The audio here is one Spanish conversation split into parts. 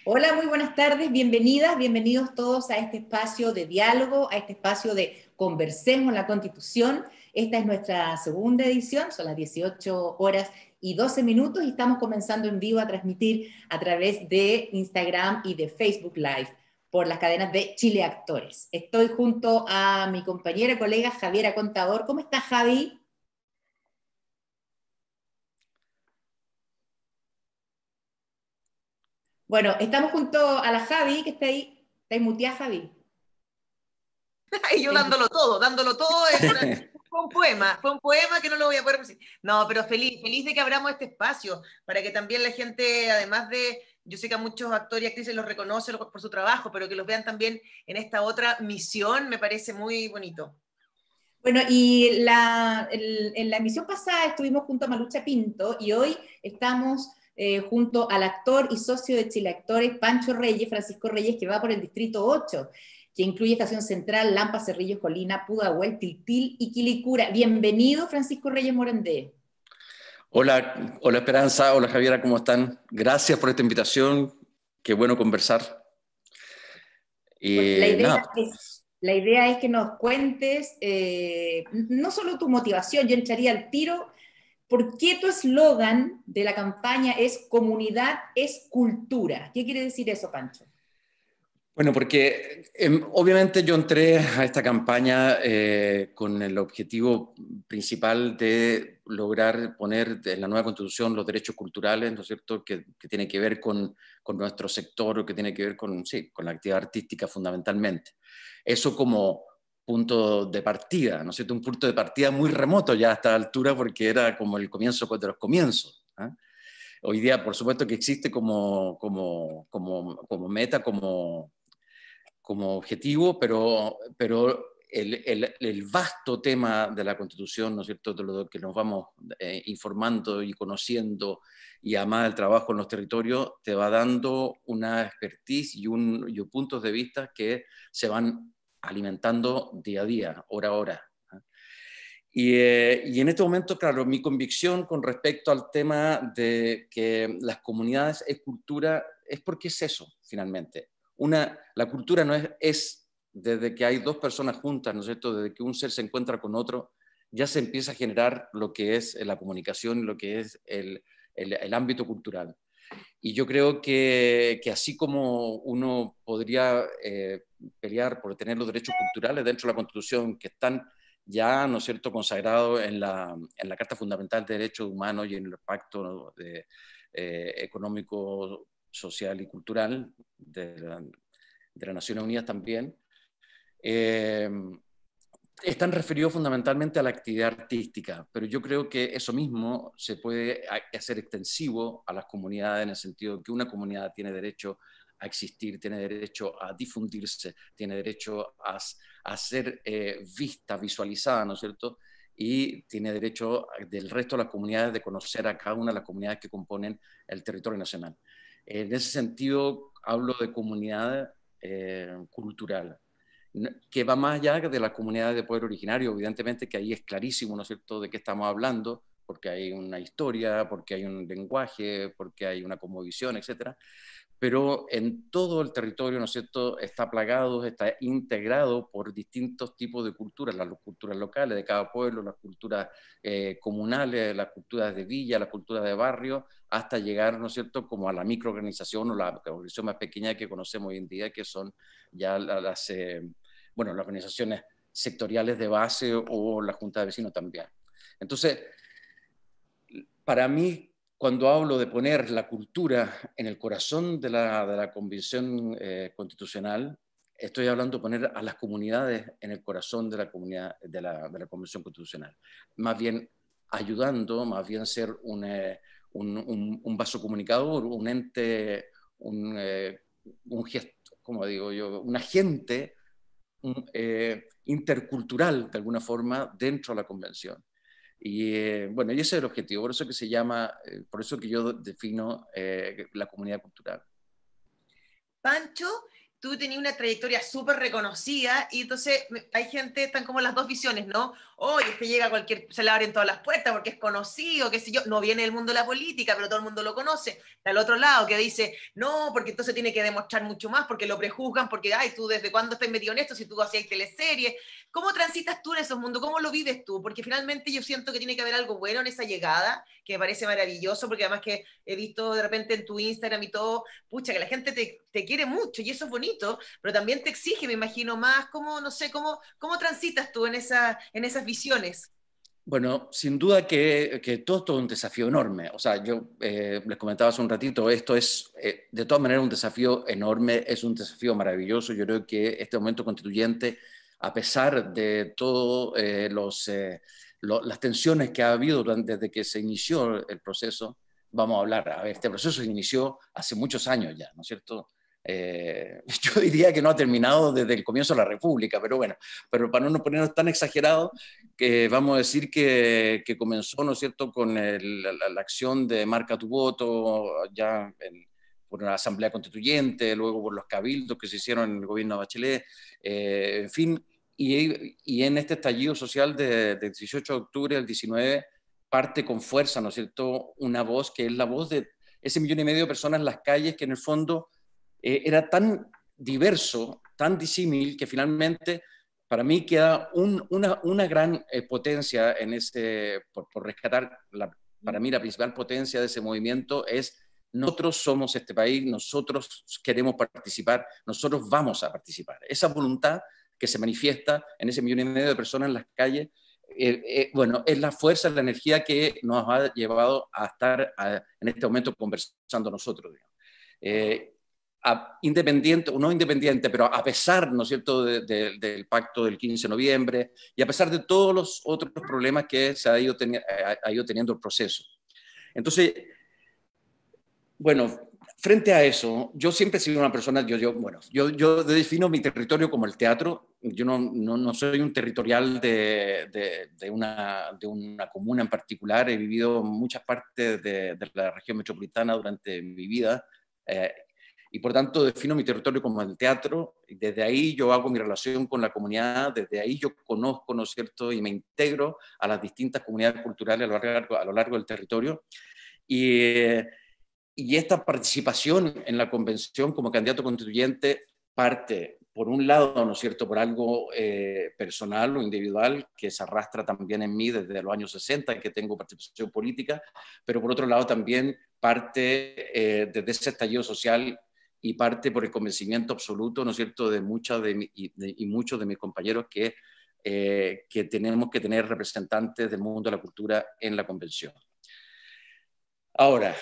Hola, muy buenas tardes, bienvenidas, bienvenidos todos a este espacio de diálogo, a este espacio de Conversemos la Constitución. Esta es nuestra segunda edición, son las 18 horas y 12 minutos y estamos comenzando en vivo a transmitir a través de Instagram y de Facebook Live por las cadenas de Chile Actores. Estoy junto a mi compañera y colega Javiera Contador. ¿Cómo estás, Javi? Bueno, estamos junto a la Javi, que está ahí muteada, Javi. Y yo dándolo todo fue un poema que no lo voy a poder decir. No, pero feliz de que abramos este espacio, para que también la gente, además de, yo sé que a muchos actores y actrices los reconocen por su trabajo, pero que los vean también en esta otra misión, me parece muy bonito. Bueno, y en la emisión pasada estuvimos junto a Malucha Pinto y hoy estamos junto al actor y socio de Chile Actores, Pancho Reyes, Francisco Reyes, que va por el Distrito 8, que incluye Estación Central, Lampa, Cerrillos, Colina, Pudahuel, Tiltil y Quilicura. Bienvenido, Francisco Reyes Morandé. Hola Esperanza, hola Javiera, ¿cómo están? Gracias por esta invitación, qué bueno conversar. Bueno, Nada. la idea es que nos cuentes no solo tu motivación, yo entraría al tiro. ¿Por qué tu eslogan de la campaña es comunidad es cultura? ¿Qué quiere decir eso, Pancho? Bueno, porque obviamente yo entré a esta campaña con el objetivo principal de lograr poner en la nueva Constitución los derechos culturales, ¿no es cierto?, que tiene que ver con nuestro sector, o que tiene que ver con, sí, con la actividad artística fundamentalmente. Eso como punto de partida, ¿no es cierto?, un punto de partida muy remoto ya a esta altura, porque era como el comienzo de los comienzos, ¿eh? Hoy día, por supuesto, que existe como meta, como objetivo, pero el vasto tema de la Constitución, ¿no es cierto?, de lo que nos vamos informando y conociendo, y además el trabajo en los territorios, te va dando una expertise y puntos de vista que se van alimentando día a día, hora a hora. Y en este momento, claro, mi convicción con respecto al tema de que las comunidades es cultura, es porque es eso, finalmente. La cultura no es desde que hay dos personas juntas, ¿no es cierto?, desde que un ser se encuentra con otro, ya se empieza a generar lo que es la comunicación, lo que es el ámbito cultural. Y yo creo que así como uno podría pelear por tener los derechos culturales dentro de la Constitución, que están ya, ¿no es cierto?, consagrados en la Carta Fundamental de Derechos Humanos y en el Pacto Económico, Social y Cultural de las Naciones Unidas también, eh, están referidos fundamentalmente a la actividad artística, pero yo creo que eso mismo se puede hacer extensivo a las comunidades, en el sentido de que una comunidad tiene derecho a existir, tiene derecho a difundirse, tiene derecho a ser vista, visualizada, ¿no es cierto? Y tiene derecho del resto de las comunidades de conocer a cada una de las comunidades que componen el territorio nacional. En ese sentido, hablo de comunidad cultural, que va más allá de las comunidades de poder originario. Evidentemente que ahí es clarísimo, ¿no es cierto?, de qué estamos hablando, porque hay una historia, porque hay un lenguaje, porque hay una cosmovisión, etcétera. Pero en todo el territorio, ¿no es cierto?, está plagado, está integrado por distintos tipos de culturas, las culturas locales de cada pueblo, las culturas comunales, las culturas de villa, las culturas de barrio, hasta llegar, ¿no es cierto?, como a la microorganización o la organización más pequeña que conocemos hoy en día, que son ya las organizaciones sectoriales de base o la Junta de Vecinos también. Entonces, para mí, cuando hablo de poner la cultura en el corazón de la Convención Constitucional, estoy hablando de poner a las comunidades en el corazón de la comunidad de la Convención Constitucional. Más bien ayudando, más bien ser un vaso comunicador, un ente, un gesto, como digo yo, un agente intercultural, de alguna forma, dentro de la Convención. Y bueno, y ese es el objetivo, por eso que se llama, por eso que yo defino la comunidad cultural. Pancho, tú tenías una trayectoria súper reconocida y entonces hay gente, están como las dos visiones, ¿no? Oye, este llega a cualquier, se le abren todas las puertas porque es conocido, qué sé yo, no viene del mundo de la política, pero todo el mundo lo conoce. Al otro lado que dice, no, porque entonces tiene que demostrar mucho más, porque lo prejuzgan, porque, ay, tú desde cuándo estás metido en esto, si tú hacías teleseries. ¿Cómo transitas tú en esos mundos? ¿Cómo lo vives tú? Porque finalmente yo siento que tiene que haber algo bueno en esa llegada, que me parece maravilloso, porque además que he visto de repente en tu Instagram y todo, pucha, que la gente te quiere mucho y eso es bonito, pero también te exige, me imagino, más. ¿Cómo, no sé, cómo transitas tú en esas visiones? Bueno, sin duda que todo esto es un desafío enorme. O sea, yo les comentaba hace un ratito, esto es de todas maneras un desafío enorme, es un desafío maravilloso. Yo creo que este momento constituyente, a pesar de todas las tensiones que ha habido desde que se inició el proceso, vamos a hablar, a ver, este proceso se inició hace muchos años ya, ¿no es cierto? Yo diría que no ha terminado desde el comienzo de la República, pero bueno, pero para no ponernos tan exagerados, que vamos a decir que comenzó, ¿no es cierto?, con la acción de Marca tu voto, ya por la Asamblea Constituyente, luego por los cabildos que se hicieron en el gobierno de Bachelet, en fin, y en este estallido social del 18 de octubre del 19 parte con fuerza, ¿no es cierto?, una voz que es la voz de ese 1,5 millones de personas en las calles que en el fondo era tan diverso, tan disímil, que finalmente para mí queda una gran potencia en por rescatar, para mí la principal potencia de ese movimiento es nosotros somos este país, nosotros queremos participar, nosotros vamos a participar. Esa voluntad que se manifiesta en ese 1,5 millones de personas en las calles, bueno, es la fuerza, la energía que nos ha llevado a estar en este momento conversando nosotros, digamos. Independiente, o no independiente, pero a pesar, ¿no es cierto?, del pacto del 15 de noviembre y a pesar de todos los otros problemas que se ha ido teniendo el proceso. Entonces, bueno, frente a eso, yo siempre he sido una persona, yo defino mi territorio como el teatro. Yo no soy un territorial de una comuna en particular. He vivido muchas partes de la región metropolitana durante mi vida. Y por tanto defino mi territorio como el teatro, y desde ahí yo hago mi relación con la comunidad, desde ahí yo conozco, ¿no es cierto?, y me integro a las distintas comunidades culturales a lo largo del territorio. Y esta participación en la convención como candidato constituyente parte, por un lado, ¿no es cierto?, por algo personal o individual que se arrastra también en mí desde los años 60, en que tengo participación política, pero por otro lado también parte desde ese estallido social y parte por el convencimiento absoluto, ¿no es cierto?, de muchos de mis compañeros que tenemos que tener representantes del mundo de la cultura en la convención. Ahora,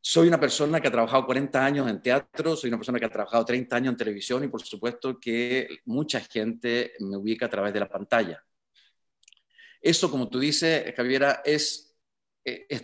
soy una persona que ha trabajado 40 años en teatro, soy una persona que ha trabajado 30 años en televisión y por supuesto que mucha gente me ubica a través de la pantalla. Eso, como tú dices, Javiera, es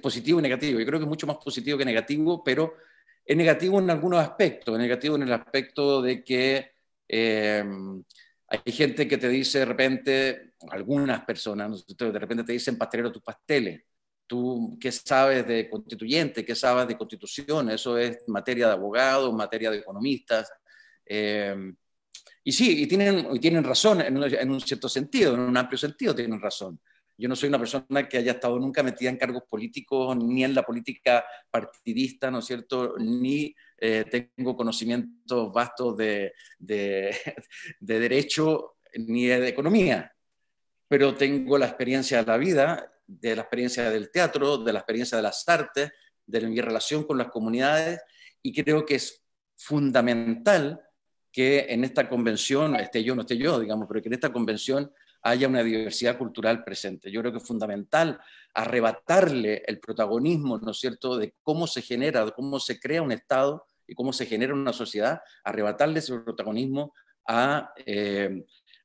positivo y negativo. Yo creo que es mucho más positivo que negativo, pero es negativo en algunos aspectos. Es negativo en el aspecto de que hay gente que te dice de repente, algunas personas, de repente te dicen pastelero tus pasteles. ¿Tú qué sabes de constituyente? ¿Qué sabes de constitución? Eso es materia de abogados, materia de economistas. Y sí, y tienen razón en un cierto sentido, en un amplio sentido tienen razón. Yo no soy una persona que haya estado nunca metida en cargos políticos, ni en la política partidista, ¿no es cierto? Ni tengo conocimientos vastos de derecho, ni de economía. Pero tengo la experiencia de la vida, de la experiencia del teatro, de la experiencia de las artes, de mi relación con las comunidades, y creo que es fundamental que en esta convención, esté yo o no esté yo, digamos, pero que en esta convención haya una diversidad cultural presente. Yo creo que es fundamental arrebatarle el protagonismo, ¿no es cierto?, de cómo se genera, de cómo se crea un Estado y cómo se genera una sociedad, arrebatarle ese protagonismo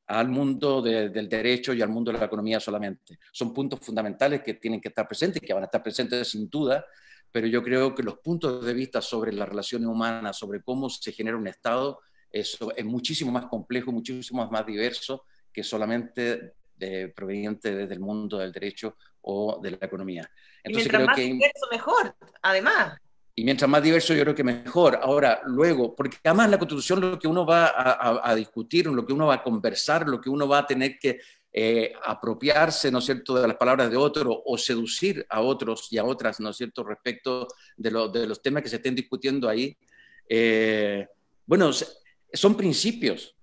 al mundo del derecho y al mundo de la economía solamente. Son puntos fundamentales que tienen que estar presentes y que van a estar presentes sin duda, pero yo creo que los puntos de vista sobre las relaciones humanas, sobre cómo se genera un Estado, eso es muchísimo más complejo, muchísimo más diverso que solamente proveniente desde el mundo del derecho o de la economía. Y Entonces mientras creo más que diverso, mejor, además. Y mientras más diverso, yo creo que mejor. Ahora, luego, porque además la Constitución lo que uno va a discutir, lo que uno va a conversar, lo que uno va a tener que apropiarse, ¿no es cierto?, de las palabras de otro o seducir a otros y a otras, ¿no es cierto?, respecto de los temas que se estén discutiendo ahí. Bueno, son principios,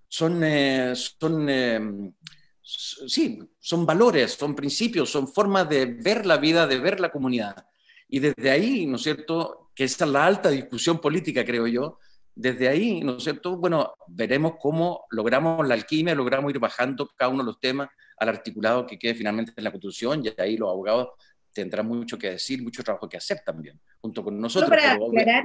sí, son valores, son principios, son formas de ver la vida, de ver la comunidad. Y desde ahí, ¿no es cierto?, que esa es la alta discusión política, creo yo, desde ahí, ¿no es cierto?, bueno, veremos cómo logramos la alquimia, logramos ir bajando cada uno de los temas al articulado que quede finalmente en la Constitución, y ahí los abogados tendrán mucho que decir, mucho trabajo que hacer también, junto con Solo nosotros. para aclarar,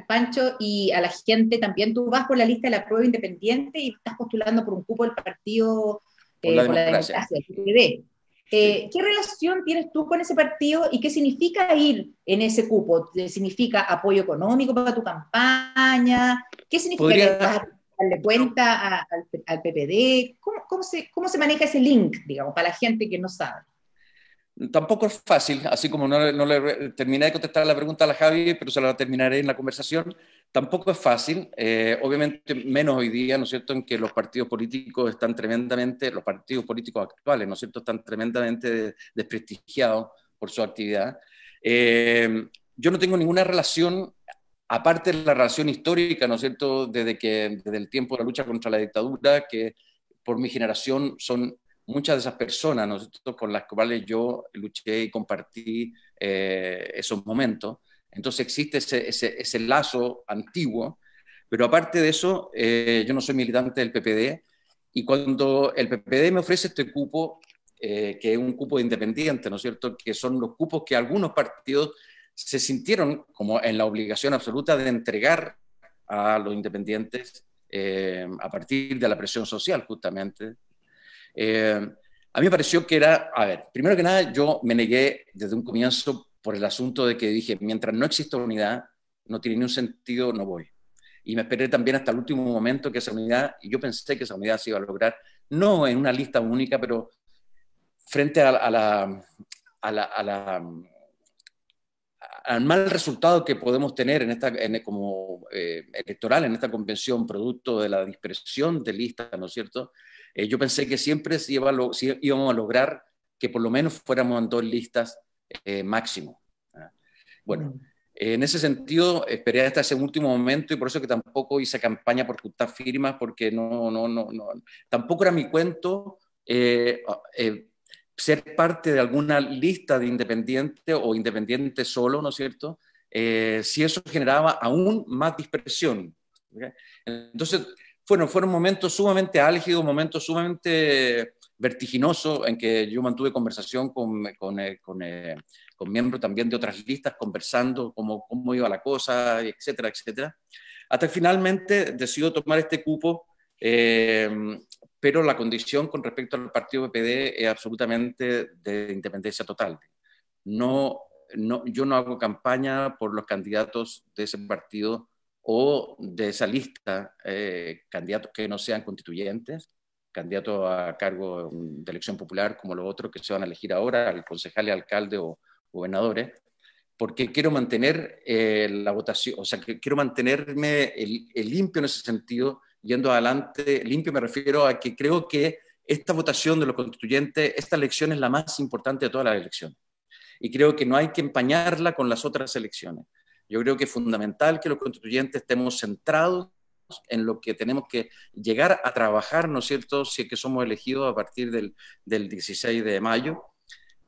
Pancho, y a la gente también, tú vas por la lista de la prueba independiente y estás postulando por un cupo del partido por la por la democracia, democracia, el PPD. sí. ¿Qué relación tienes tú con ese partido y qué significa ir en ese cupo? ¿Significa apoyo económico para tu campaña? ¿Qué significa que vas a darle cuenta al PPD? ¿Cómo se maneja ese link, digamos, para la gente que no sabe? Tampoco es fácil, así como no le terminé de contestar la pregunta a la Javi, pero se la terminaré en la conversación. Tampoco es fácil, obviamente menos hoy día, ¿no es cierto?, en que los partidos políticos están tremendamente, los partidos políticos actuales, ¿no es cierto?, están tremendamente desprestigiados por su actividad. Yo no tengo ninguna relación, aparte de la relación histórica, ¿no es cierto?, desde el tiempo de la lucha contra la dictadura, que por mi generación son muchas de esas personas, ¿no es cierto?, con las cuales yo luché y compartí esos momentos. Entonces existe ese lazo antiguo, pero aparte de eso, yo no soy militante del PPD, y cuando el PPD me ofrece este cupo, que es un cupo de independiente, ¿no es cierto?, que son los cupos que algunos partidos se sintieron como en la obligación absoluta de entregar a los independientes a partir de la presión social, justamente. A mí me pareció que era, a ver, primero que nada, yo me negué desde un comienzo por el asunto de que dije, mientras no exista unidad, no tiene ningún sentido, no voy. Y me esperé también hasta el último momento que esa unidad, y yo pensé que esa unidad se iba a lograr, no en una lista única, pero frente al mal resultado que podemos tener como electoral en esta convención, producto de la dispersión de listas, ¿no es cierto? Yo pensé que siempre íbamos a lograr que por lo menos fuéramos en 2 listas máximo. Bueno, en ese sentido esperé hasta ese último momento, y por eso que tampoco hice campaña por juntar firmas, porque tampoco era mi cuento ser parte de alguna lista de independiente o independiente solo, ¿no es cierto?, si eso generaba aún más dispersión. ¿Okay? Entonces, fueron momentos sumamente álgidos, momentos sumamente vertiginosos, en que yo mantuve conversación con miembros también de otras listas, conversando cómo iba la cosa, etcétera, etcétera, hasta que finalmente decido tomar este cupo, pero la condición con respecto al partido PPD es absolutamente de independencia total. Yo no hago campaña por los candidatos de ese partido o de esa lista, candidatos que no sean constituyentes, candidatos a cargo de elección popular como los otros que se van a elegir ahora, el concejal, alcalde o gobernadores, porque quiero mantener la votación, o sea, que quiero mantenerme limpio en ese sentido, yendo adelante. Limpio me refiero a que creo que esta votación de los constituyentes, esta elección es la más importante de todas las elecciones. Y creo que no hay que empañarla con las otras elecciones. Yo creo que es fundamental que los constituyentes estemos centrados en lo que tenemos que llegar a trabajar, ¿no es cierto?, si es que somos elegidos a partir del 16 de mayo.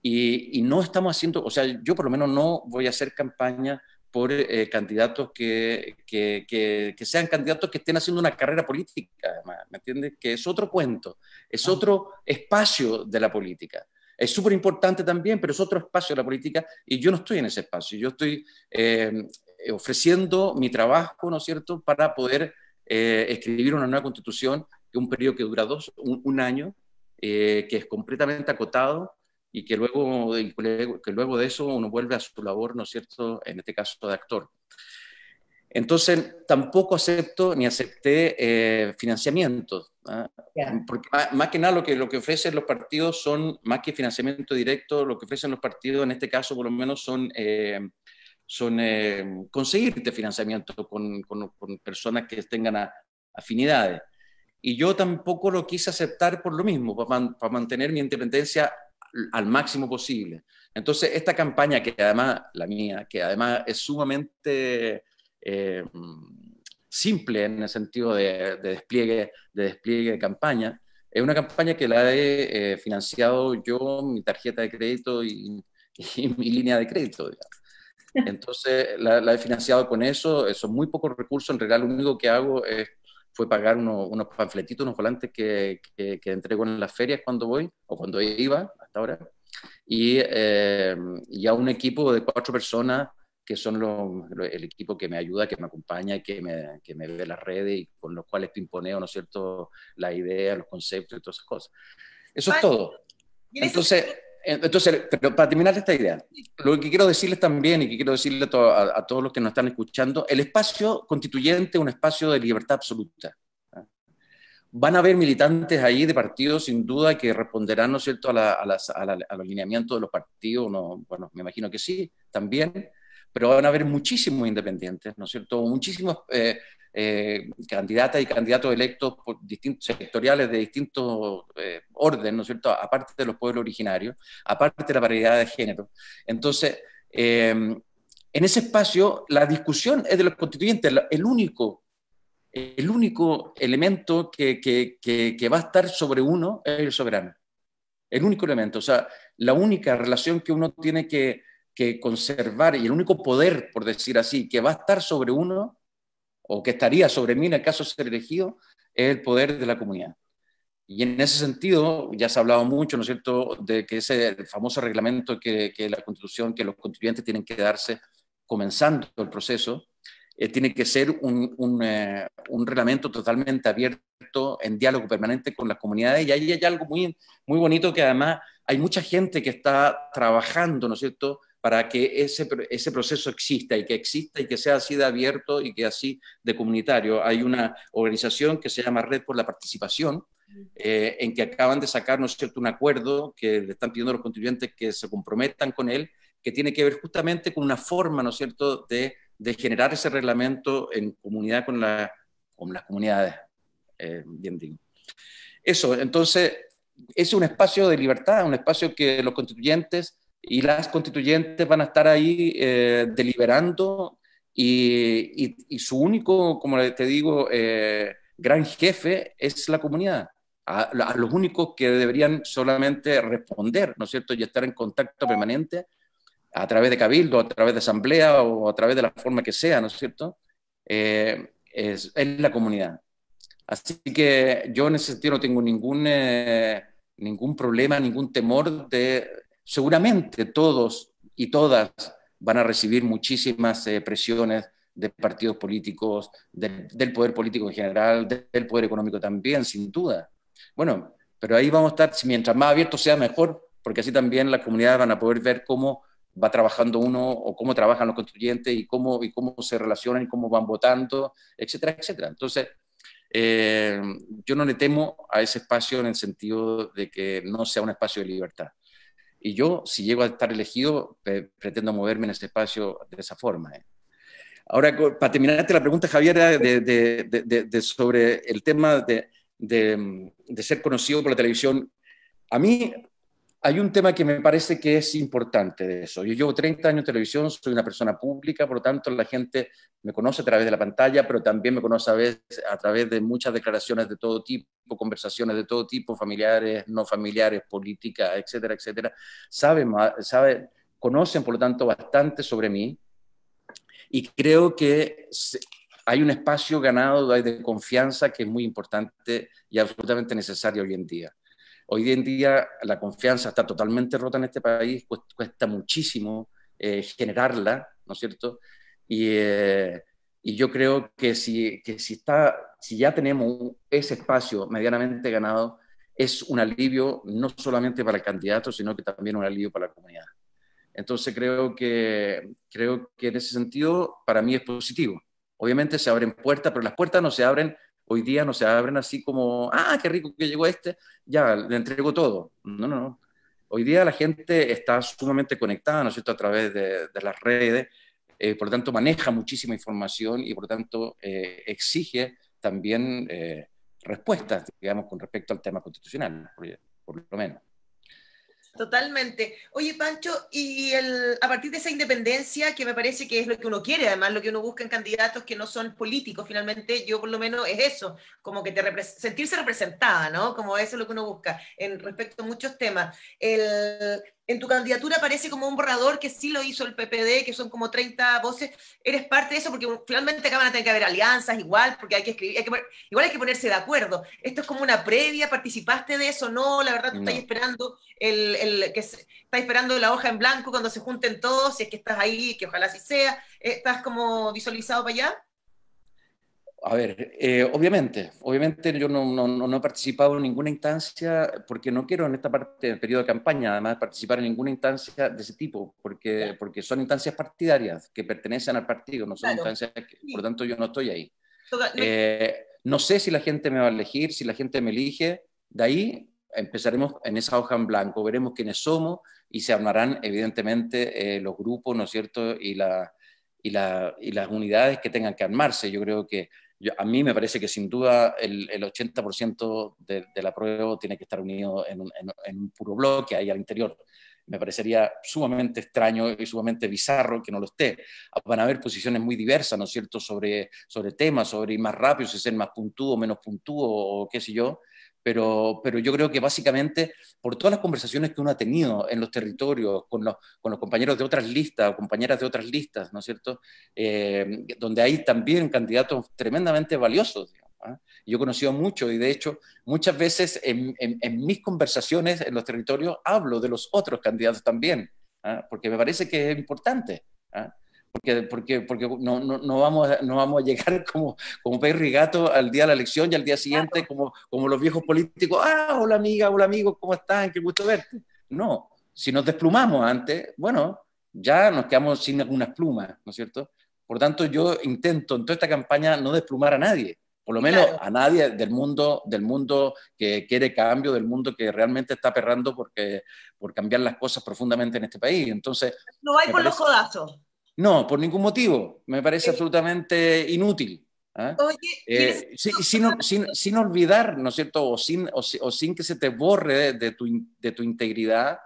Y no estamos haciendo, o sea, yo por lo menos no voy a hacer campaña por candidatos que sean candidatos que estén haciendo una carrera política, además, ¿me entiendes? Que es otro cuento, es otro espacio de la política. Es súper importante también, pero es otro espacio de la política, y yo no estoy en ese espacio. Yo estoy ofreciendo mi trabajo, ¿no es cierto?, para poder escribir una nueva constitución, que es un periodo que dura un año, que es completamente acotado, y que luego de eso uno vuelve a su labor, ¿no es cierto?, en este caso de actor. Entonces, tampoco acepto ni acepté financiamientos, ¿eh? Yeah. Porque más que nada lo que ofrecen los partidos son, más que financiamiento directo, lo que ofrecen los partidos en este caso por lo menos son conseguirte financiamiento con personas que tengan afinidades. Y yo tampoco lo quise aceptar por lo mismo, para mantener mi independencia al máximo posible. Entonces, esta campaña, que además, la mía, que además es sumamente simple en el sentido de despliegue de campaña, es una campaña que la he financiado yo, mi tarjeta de crédito y mi línea de crédito, digamos. Entonces, la he financiado con eso, son muy pocos recursos, en realidad lo único que hago fue pagar unos panfletitos, unos volantes que entrego en las ferias cuando voy, o cuando iba hasta ahora, y a un equipo de 4 personas que son el equipo que me ayuda, que me acompaña y que me ve las redes y con los cuales pimponeo, ¿no es cierto?, la idea, los conceptos y todas esas cosas. Eso es todo. Entonces, pero para terminar esta idea, lo que quiero decirles también y que quiero decirle a todos los que nos están escuchando, el espacio constituyente es un espacio de libertad absoluta. Van a haber militantes ahí de partidos, sin duda, que responderán, ¿no es cierto?, al alineamiento de los partidos, ¿no? Bueno, me imagino que sí, también, pero van a haber muchísimos independientes, ¿no es cierto?, muchísimos candidatas y candidatos electos por distintos sectoriales de distintos orden, ¿no es cierto?, aparte de los pueblos originarios, aparte de la variedad de género. Entonces, en ese espacio, la discusión es de los constituyentes, el único elemento que va a estar sobre uno es el soberano. El único elemento, o sea, la única relación que uno tiene que conservar y el único poder, por decir así, que va a estar sobre uno, o que estaría sobre mí en el caso de ser elegido, es el poder de la comunidad. Y en ese sentido, ya se ha hablado mucho, ¿no es cierto?, de que ese famoso reglamento que la Constitución, que los constituyentes tienen que darse comenzando el proceso, tiene que ser un reglamento totalmente abierto, en diálogo permanente con las comunidades, y ahí hay algo muy, muy bonito, que además hay mucha gente que está trabajando, ¿no es cierto?, para que ese proceso exista y que sea así de abierto y que así de comunitario. Hay una organización que se llama Red por la Participación, en que acaban de sacar, ¿no es cierto?, un acuerdo que le están pidiendo a los constituyentes que se comprometan con él, que tiene que ver justamente con una forma, ¿no es cierto?, de generar ese reglamento en comunidad con las comunidades, bien digo. Eso, entonces, es un espacio de libertad, un espacio que los constituyentes y las constituyentes van a estar ahí deliberando, y su único, como te digo, gran jefe es la comunidad. A los únicos que deberían solamente responder, ¿no es cierto?, y estar en contacto permanente a través de cabildo, a través de asamblea o a través de la forma que sea, ¿no es cierto?, es la comunidad. Así que yo en ese sentido no tengo ningún problema, ningún temor seguramente todos y todas van a recibir muchísimas presiones de partidos políticos, del poder político en general, del poder económico también, sin duda. Bueno, pero ahí vamos a estar, mientras más abierto sea mejor, porque así también las comunidades van a poder ver cómo va trabajando uno, o cómo trabajan los constituyentes, y cómo se relacionan y cómo van votando, etcétera, etcétera. Entonces, yo no le temo a ese espacio en el sentido de que no sea un espacio de libertad. Y yo, si llego a estar elegido, pretendo moverme en ese espacio de esa forma. Ahora, para terminarte la pregunta, Javier, sobre el tema de ser conocido por la televisión, a mí hay un tema que me parece que es importante de eso. Yo llevo 30 años en televisión, soy una persona pública, por lo tanto la gente me conoce a través de la pantalla, pero también me conoce a través de muchas declaraciones de todo tipo, conversaciones de todo tipo, familiares, no familiares, políticas, etcétera, etcétera. Conocen, por lo tanto, bastante sobre mí, y creo que hay un espacio ganado de confianza que es muy importante y absolutamente necesario hoy en día. Hoy en día la confianza está totalmente rota en este país, cuesta muchísimo generarla, ¿no es cierto? Y yo creo que si ya tenemos ese espacio medianamente ganado, es un alivio no solamente para el candidato, sino que también un alivio para la comunidad. Entonces creo que en ese sentido para mí es positivo. Obviamente se abren puertas, pero las puertas no se abren hoy día, no se abren así como, qué rico que llegó ya, le entrego todo. No. Hoy día la gente está sumamente conectada, ¿no es cierto?, a través de las redes, por lo tanto maneja muchísima información y por lo tanto exige también respuestas, digamos, con respecto al tema constitucional, por lo menos. Totalmente. Oye, Pancho, y a partir de esa independencia, que me parece que es lo que uno quiere, además lo que uno busca en candidatos que no son políticos, finalmente, yo por lo menos es eso, como que sentirse representada, ¿no? Como eso es lo que uno busca en respecto a muchos temas. En tu candidatura aparece como un borrador que sí lo hizo el PPD, que son como 30 voces. ¿Eres parte de eso? Porque finalmente acá van a tener que haber alianzas igual, porque hay que escribir, igual hay que ponerse de acuerdo. ¿Esto es como una previa? ¿Participaste de eso? No, la verdad, tú estás esperando estáis esperando la hoja en blanco cuando se junten todos, si es que estás ahí, que ojalá así sea. ¿Estás como visualizado para allá? A ver, obviamente yo no he participado en ninguna instancia, porque no quiero en esta parte del periodo de campaña, además, participar en ninguna instancia de ese tipo, porque son instancias partidarias que pertenecen al partido, no son Claro. instancias que, Sí. por lo tanto, yo no estoy ahí. No sé si la gente me va a elegir, si la gente me elige, de ahí empezaremos en esa hoja en blanco, veremos quiénes somos y se armarán, evidentemente, los grupos, ¿no es cierto?, y las unidades que tengan que armarse. Yo creo que a mí me parece que sin duda el 80% del apruebo tiene que estar unido en un puro bloque ahí al interior. Me parecería sumamente extraño y sumamente bizarro que no lo esté. Van a haber posiciones muy diversas, ¿no es cierto?, sobre temas, sobre ir más rápido, si ser más puntúo, menos puntúo, o qué sé yo, pero yo creo que básicamente por todas las conversaciones que uno ha tenido en los territorios, con los compañeros de otras listas o compañeras de otras listas, ¿no es cierto?, donde hay también candidatos tremendamente valiosos, digamos, ¿eh? Yo he conocido mucho y de hecho muchas veces en mis conversaciones en los territorios hablo de los otros candidatos también, ¿eh? Porque me parece que es importante, ¿eh? Porque no vamos a llegar como perro y gato al día de la elección y al día siguiente como los viejos políticos, hola amiga, hola amigo, ¿cómo están? Qué gusto verte. No, si nos desplumamos antes, bueno, ya nos quedamos sin algunas plumas, ¿no es cierto? Por tanto, yo intento en toda esta campaña no desplumar a nadie, por lo menos a nadie del mundo que quiere cambio, del mundo que realmente está perrando por cambiar las cosas profundamente en este país. Entonces, no hay por los codazos. No, por ningún motivo. Me parece absolutamente inútil. ¿Eh? Oye, sin olvidar, ¿no es cierto? O sin que se te borre de tu integridad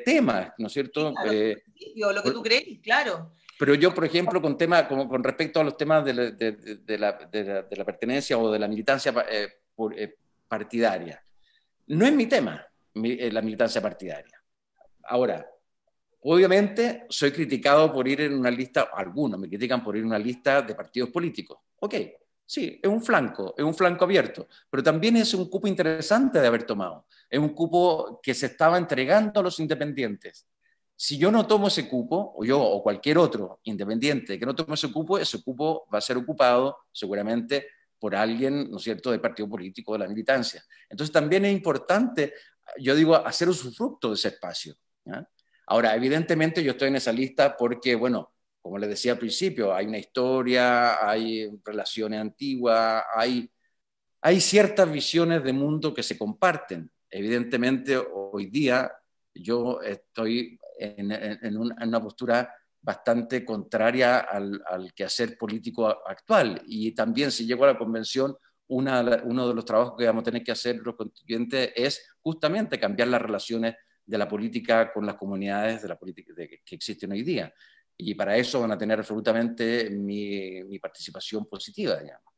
temas, ¿no es cierto? Claro, lo que tú crees, claro. Pero yo, por ejemplo, con respecto a los temas de la pertenencia o de la militancia partidaria, no es mi tema la militancia partidaria. Ahora, obviamente soy criticado por ir en una lista, algunos me critican por ir en una lista de partidos políticos. Ok, sí, es un flanco abierto, pero también es un cupo interesante de haber tomado. Es un cupo que se estaba entregando a los independientes. Si yo no tomo ese cupo, o yo o cualquier otro independiente que no tome ese cupo va a ser ocupado seguramente por alguien, ¿no es cierto?, del partido político, de la militancia. Entonces también es importante, yo digo, hacer usufructo de ese espacio, ¿ya? Ahora, evidentemente yo estoy en esa lista porque, bueno, como les decía al principio, hay una historia, hay relaciones antiguas, hay ciertas visiones de mundo que se comparten. Evidentemente, hoy día yo estoy en una postura bastante contraria al quehacer político actual. Y también, si llego a la convención, uno de los trabajos que vamos a tener que hacer los constituyentes es justamente cambiar las relaciones de la política con las comunidades de la política que existen hoy día. Y para eso van a tener absolutamente mi participación positiva, digamos.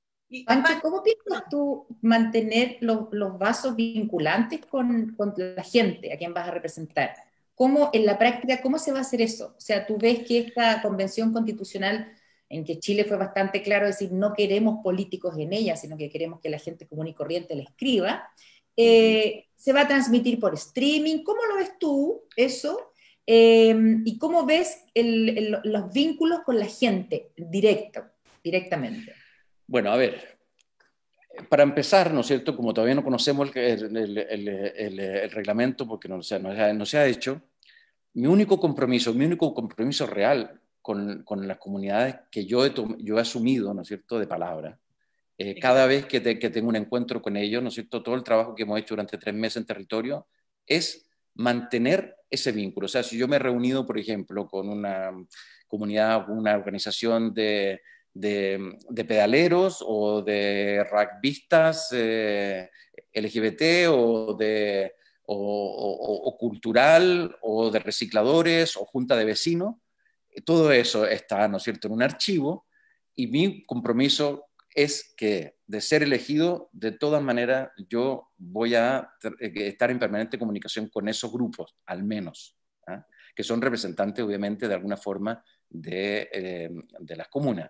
Pancho, ¿cómo piensas tú mantener los vasos vinculantes con la gente a quien vas a representar? ¿Cómo, en la práctica, cómo se va a hacer eso? O sea, tú ves que esta convención constitucional, en que Chile fue bastante claro decir no queremos políticos en ella, sino que queremos que la gente común y corriente la escriba, se va a transmitir por streaming. ¿Cómo lo ves tú eso? ¿Y cómo ves los vínculos con la gente directamente? Bueno, a ver, para empezar, ¿no es cierto? Como todavía no conocemos el reglamento, porque no se ha hecho, mi único compromiso real con las comunidades que yo he asumido, ¿no es cierto?, de palabra, cada vez que tengo un encuentro con ellos, ¿no es cierto?, todo el trabajo que hemos hecho durante 3 meses en territorio es mantener ese vínculo. O sea, si yo me he reunido, por ejemplo, con comunidad, una organización de pedaleros o de rugbyistas LGBT o cultural o de recicladores o junta de vecinos. Todo eso está, ¿no es cierto?, en un archivo, y mi compromiso es que, de ser elegido, de todas maneras yo voy a estar en permanente comunicación con esos grupos, al menos, ¿ah? Que son representantes, obviamente, de alguna forma de las comunas.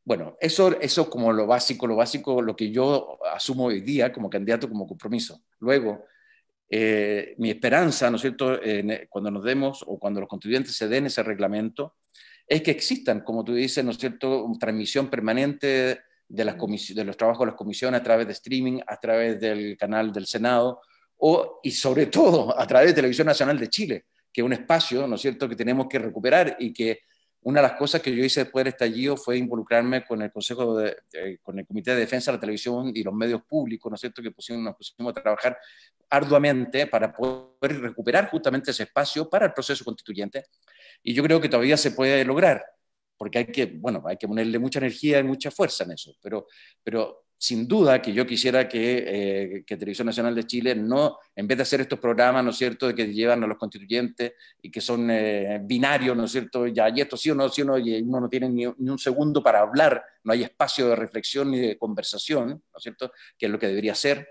Bueno, eso como lo básico, lo que yo asumo hoy día como candidato, como compromiso. Luego, mi esperanza, ¿no es cierto?, cuando nos demos o cuando los constituyentes se den ese reglamento, es que existan, como tú dices, ¿no es cierto?, una transmisión permanente de los trabajos de las comisiones a través de streaming, a través del canal del Senado, y sobre todo a través de Televisión Nacional de Chile, que es un espacio, ¿no es cierto?, que tenemos que recuperar, y que una de las cosas que yo hice después del estallido fue involucrarme con el con el Comité de Defensa de la Televisión y los medios públicos, ¿no es cierto?, que nos pusimos a trabajar arduamente para poder recuperar justamente ese espacio para el proceso constituyente, y yo creo que todavía se puede lograr, porque hay que ponerle mucha energía y mucha fuerza en eso, pero sin duda que yo quisiera que Televisión Nacional de Chile no, en vez de hacer estos programas, ¿no es cierto?, de que llevan a los constituyentes y que son binarios, ¿no es cierto?, y esto sí o no, y uno no tiene ni un segundo para hablar, no hay espacio de reflexión ni de conversación, ¿no es cierto?, que es lo que debería ser.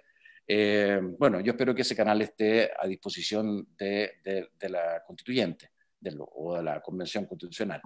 Bueno, yo espero que ese canal esté a disposición de la constituyente o de la convención constitucional.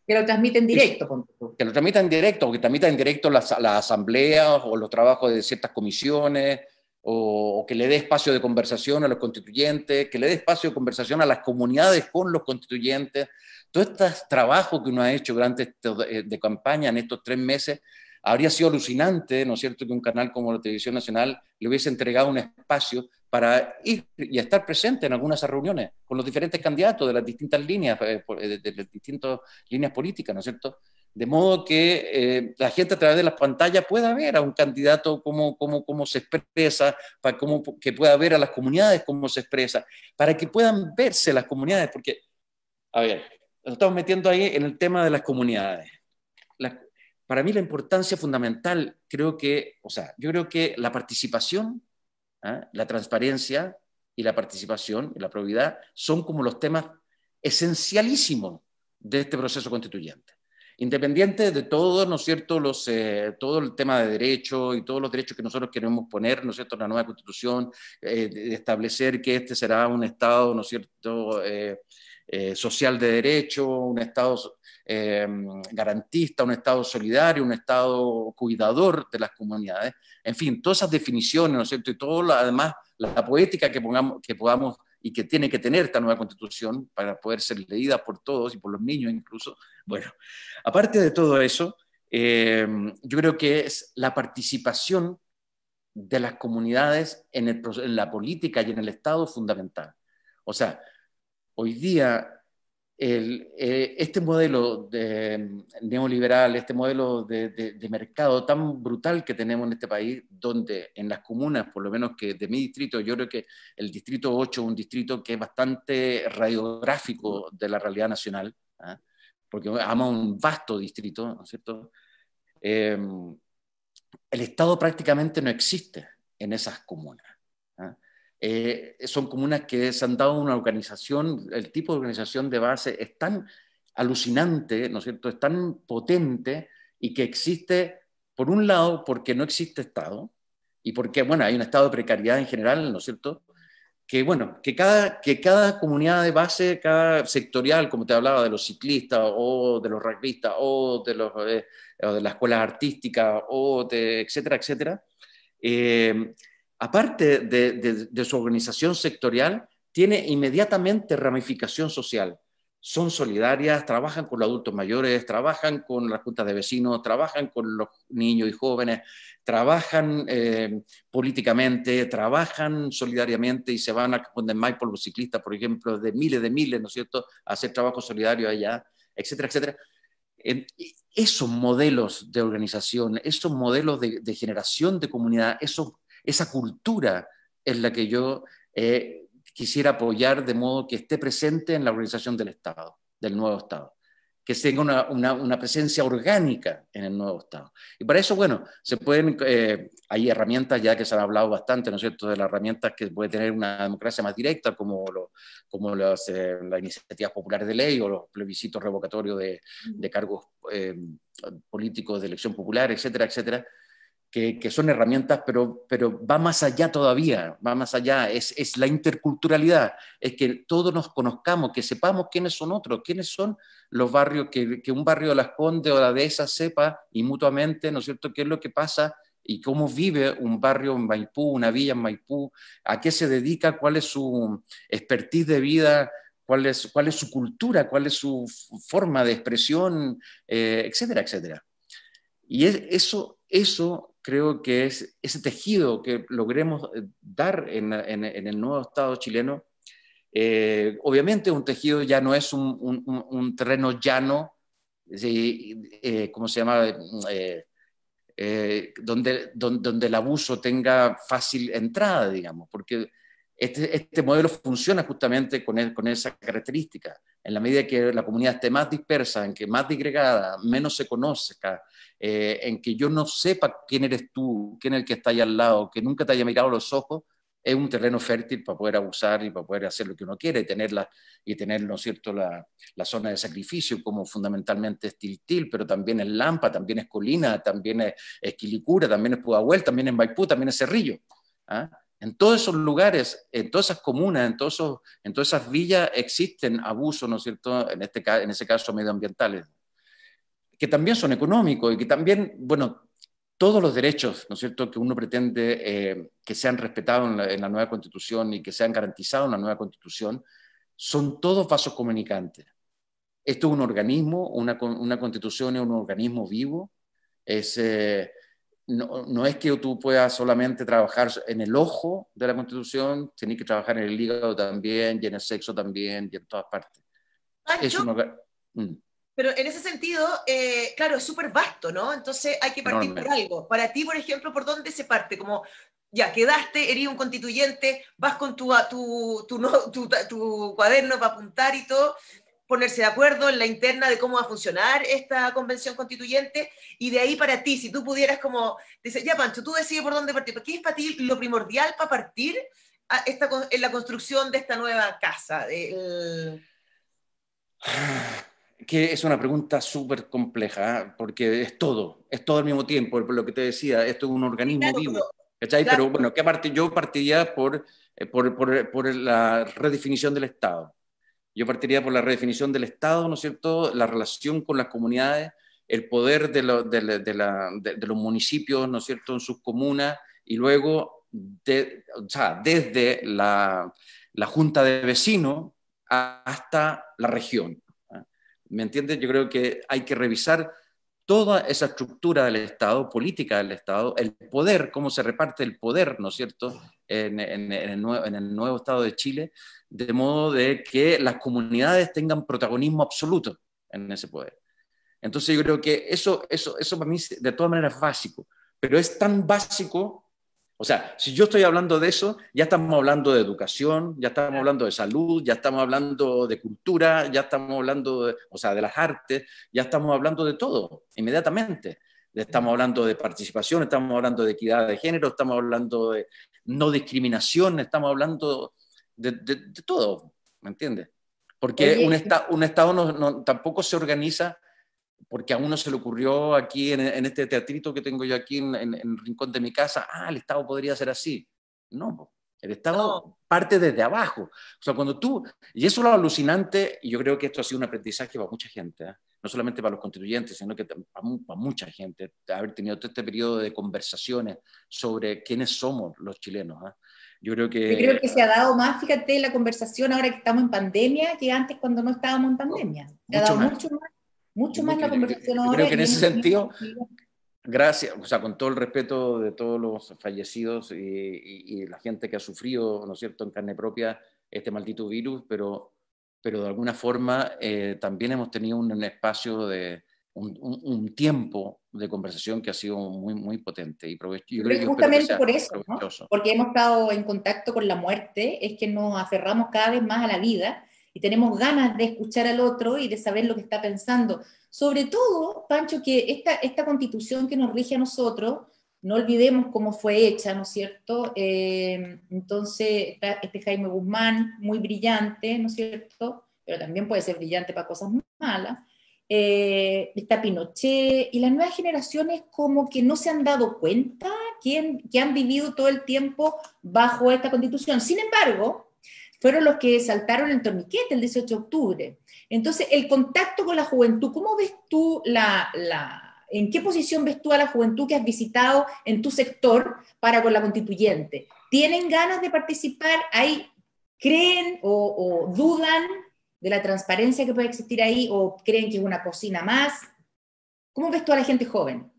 Que lo transmiten directo. Que lo transmitan en directo, o que transmitan en directo las asambleas o los trabajos de ciertas comisiones, o que le dé espacio de conversación a los constituyentes, que le dé espacio de conversación a las comunidades con los constituyentes. Todo este trabajo que uno ha hecho durante de campaña en estos 3 meses, habría sido alucinante, ¿no es cierto?, que un canal como la Televisión Nacional le hubiese entregado un espacio para ir y estar presente en algunas de esas reuniones con los diferentes candidatos de las distintas líneas, de las distintas líneas políticas, ¿no es cierto? De modo que la gente a través de las pantallas pueda ver a un candidato cómo se expresa, que pueda ver a las comunidades cómo se expresa, para que puedan verse las comunidades, porque, a ver, nos estamos metiendo ahí en el tema de las comunidades. Para mí la importancia fundamental, yo creo que la participación, la transparencia y la participación y la probidad son como los temas esencialísimos de este proceso constituyente. Independiente de todo, ¿no es cierto?, todo el tema de derecho y todos los derechos que nosotros queremos poner, ¿no es cierto?, en la nueva Constitución, de establecer que este será un Estado, ¿no es cierto?, social de derecho, un Estado garantista, un Estado solidario, un Estado cuidador de las comunidades, en fin, todas esas definiciones, ¿no es cierto?, y todo, además, la poética que podamos y que tiene que tener esta nueva Constitución para poder ser leída por todos y por los niños incluso. Bueno, aparte de todo eso, yo creo que es la participación de las comunidades en la política y en el Estado fundamental. O sea, hoy día este modelo neoliberal, este modelo de mercado tan brutal que tenemos en este país, donde en las comunas, por lo menos que de mi distrito, yo creo que el distrito 8 es un distrito que es bastante radiográfico de la realidad nacional, ¿eh? Porque ama un vasto distrito, ¿no es cierto? El Estado prácticamente no existe en esas comunas, ¿eh? Son comunas que se han dado una organización, el tipo de organización de base es tan alucinante, ¿no es cierto?, es tan potente, y que existe, por un lado, porque no existe Estado, y porque, bueno, hay un estado de precariedad en general, ¿no es cierto?, que, bueno, que cada comunidad de base, cada sectorial, como te hablaba, de los ciclistas, o de los rugbyistas, o de las escuelas artísticas, etcétera, etcétera, aparte de su organización sectorial, tiene inmediatamente ramificación social. Son solidarias, trabajan con los adultos mayores, trabajan con las juntas de vecinos, trabajan con los niños y jóvenes, trabajan políticamente, trabajan solidariamente, y se van a Condemnai por los ciclistas, por ejemplo, de miles, ¿no es cierto?, a hacer trabajo solidario allá, etcétera, etcétera. Esos modelos de organización, esos modelos de generación de comunidad, esa cultura es la que yo quisiera apoyar, de modo que esté presente en la organización del Estado. del nuevo Estado, que tenga una presencia orgánica en el nuevo Estado. Y para eso, bueno, hay herramientas ya que se han hablado bastante, ¿no es cierto?, de las herramientas que puede tener una democracia más directa, como las iniciativas populares de ley o los plebiscitos revocatorios de cargos políticos de elección popular, etcétera, etcétera, que son herramientas, pero va más allá todavía, va más allá, es la interculturalidad, es que todos nos conozcamos, que sepamos quiénes son otros, quiénes son los barrios, que un barrio de Las Condes o la dehesa sepa, y mutuamente, ¿no es cierto?, qué es lo que pasa y cómo vive un barrio en Maipú, una villa en Maipú, a qué se dedica, cuál es su expertise de vida, cuál es su cultura, cuál es su forma de expresión, etcétera, etcétera. Y eso creo que es ese tejido que logremos dar en el nuevo Estado chileno. Obviamente un tejido ya no es un terreno llano, ¿cómo se llama? Donde el abuso tenga fácil entrada, digamos, porque este modelo funciona justamente con esa característica. En la medida que la comunidad esté más dispersa, en que más disgregada, menos se conozca, en que yo no sepa quién eres tú, quién es el que está ahí al lado, que nunca te haya mirado a los ojos, es un terreno fértil para poder abusar y para poder hacer lo que uno quiere y tener, ¿no es cierto?, la zona de sacrificio, como fundamentalmente es Tiltil, pero también es Lampa, también es Colina, también es Quilicura, también es Pudahuel, también es Maipú, también es Cerrillo. ¿Ah? En todos esos lugares, en todas esas comunas, en todas esas villas existen abusos, ¿no es cierto?, en ese caso medioambientales, que también son económicos y que también, bueno, todos los derechos, ¿no es cierto?, que uno pretende que sean respetados en la nueva Constitución y que sean garantizados en la nueva Constitución, son todos vasos comunicantes. Esto es un organismo, una Constitución es un organismo vivo, no es que tú puedas solamente trabajar en el ojo de la Constitución, tienes que trabajar en el hígado también, y en el sexo también, y en todas partes. Es un organismo... Pero en ese sentido, claro, es súper vasto, ¿no? Entonces hay que partir por algo. Para ti, por ejemplo, ¿por dónde se parte? Como, ya, quedaste, eres un constituyente, vas con tu cuaderno para apuntar y todo, ponerse de acuerdo en la interna de cómo va a funcionar esta convención constituyente, y de ahí para ti, si tú pudieras como, dice, ya Pancho, tú decides por dónde partir, ¿qué es para ti lo primordial para partir en la construcción de esta nueva casa? Que es una pregunta súper compleja, porque es todo al mismo tiempo, por lo que te decía, esto es un organismo vivo, ¿cachai? Claro. Pero bueno, yo partiría por la redefinición del Estado. Yo partiría por la redefinición del Estado, ¿no es cierto?, la relación con las comunidades, el poder de los municipios, ¿no es cierto?, en sus comunas, y luego, desde la junta de vecinos hasta la región. ¿Me entiendes? Yo creo que hay que revisar toda esa estructura del Estado, política del Estado, el poder, cómo se reparte el poder, ¿no es cierto?, en el nuevo Estado de Chile, de modo de que las comunidades tengan protagonismo absoluto en ese poder. Entonces yo creo que eso para mí de todas maneras es básico, pero es tan básico. O sea, si yo estoy hablando de eso, ya estamos hablando de educación, ya estamos hablando de salud, ya estamos hablando de cultura, ya estamos hablando de las artes, ya estamos hablando de todo, inmediatamente. Estamos hablando de participación, estamos hablando de equidad de género, estamos hablando de no discriminación, estamos hablando de todo, ¿me entiendes? Porque un Estado tampoco se organiza porque a uno se le ocurrió aquí en este teatrito que tengo yo aquí en el rincón de mi casa, el Estado podría ser así. No, el Estado parte desde abajo. O sea, y eso es lo alucinante, y yo creo que esto ha sido un aprendizaje para mucha gente, no solamente para los constituyentes, sino que para mucha gente, haber tenido todo este periodo de conversaciones sobre quiénes somos los chilenos. Yo creo que se ha dado más, fíjate, la conversación ahora que estamos en pandemia que antes cuando no estábamos en pandemia. Se ha dado mucho más la conversación ahora. Yo creo que en ese sentido, gracias, o sea, con todo el respeto de todos los fallecidos y la gente que ha sufrido, ¿no es cierto?, en carne propia este maldito virus, pero de alguna forma también hemos tenido un espacio un tiempo de conversación que ha sido muy, muy potente y justamente por eso, ¿no? Porque hemos estado en contacto con la muerte, es que nos aferramos cada vez más a la vida. y tenemos ganas de escuchar al otro y de saber lo que está pensando. Sobre todo, Pancho, que esta constitución que nos rige a nosotros, no olvidemos cómo fue hecha, ¿no es cierto? Entonces, está este Jaime Guzmán, muy brillante, ¿no es cierto? Pero también puede ser brillante para cosas malas. Está Pinochet, y las nuevas generaciones como que no se han dado cuenta que han vivido todo el tiempo bajo esta constitución. Sin embargo, fueron los que saltaron el torniquete el 18 de octubre. Entonces, el contacto con la juventud, ¿cómo ves tú en qué posición ves tú a la juventud que has visitado en tu sector para con la constituyente? ¿Tienen ganas de participar? ¿Creen o dudan de la transparencia que puede existir ahí, o creen que es una cocina más? ¿Cómo ves tú a la gente joven?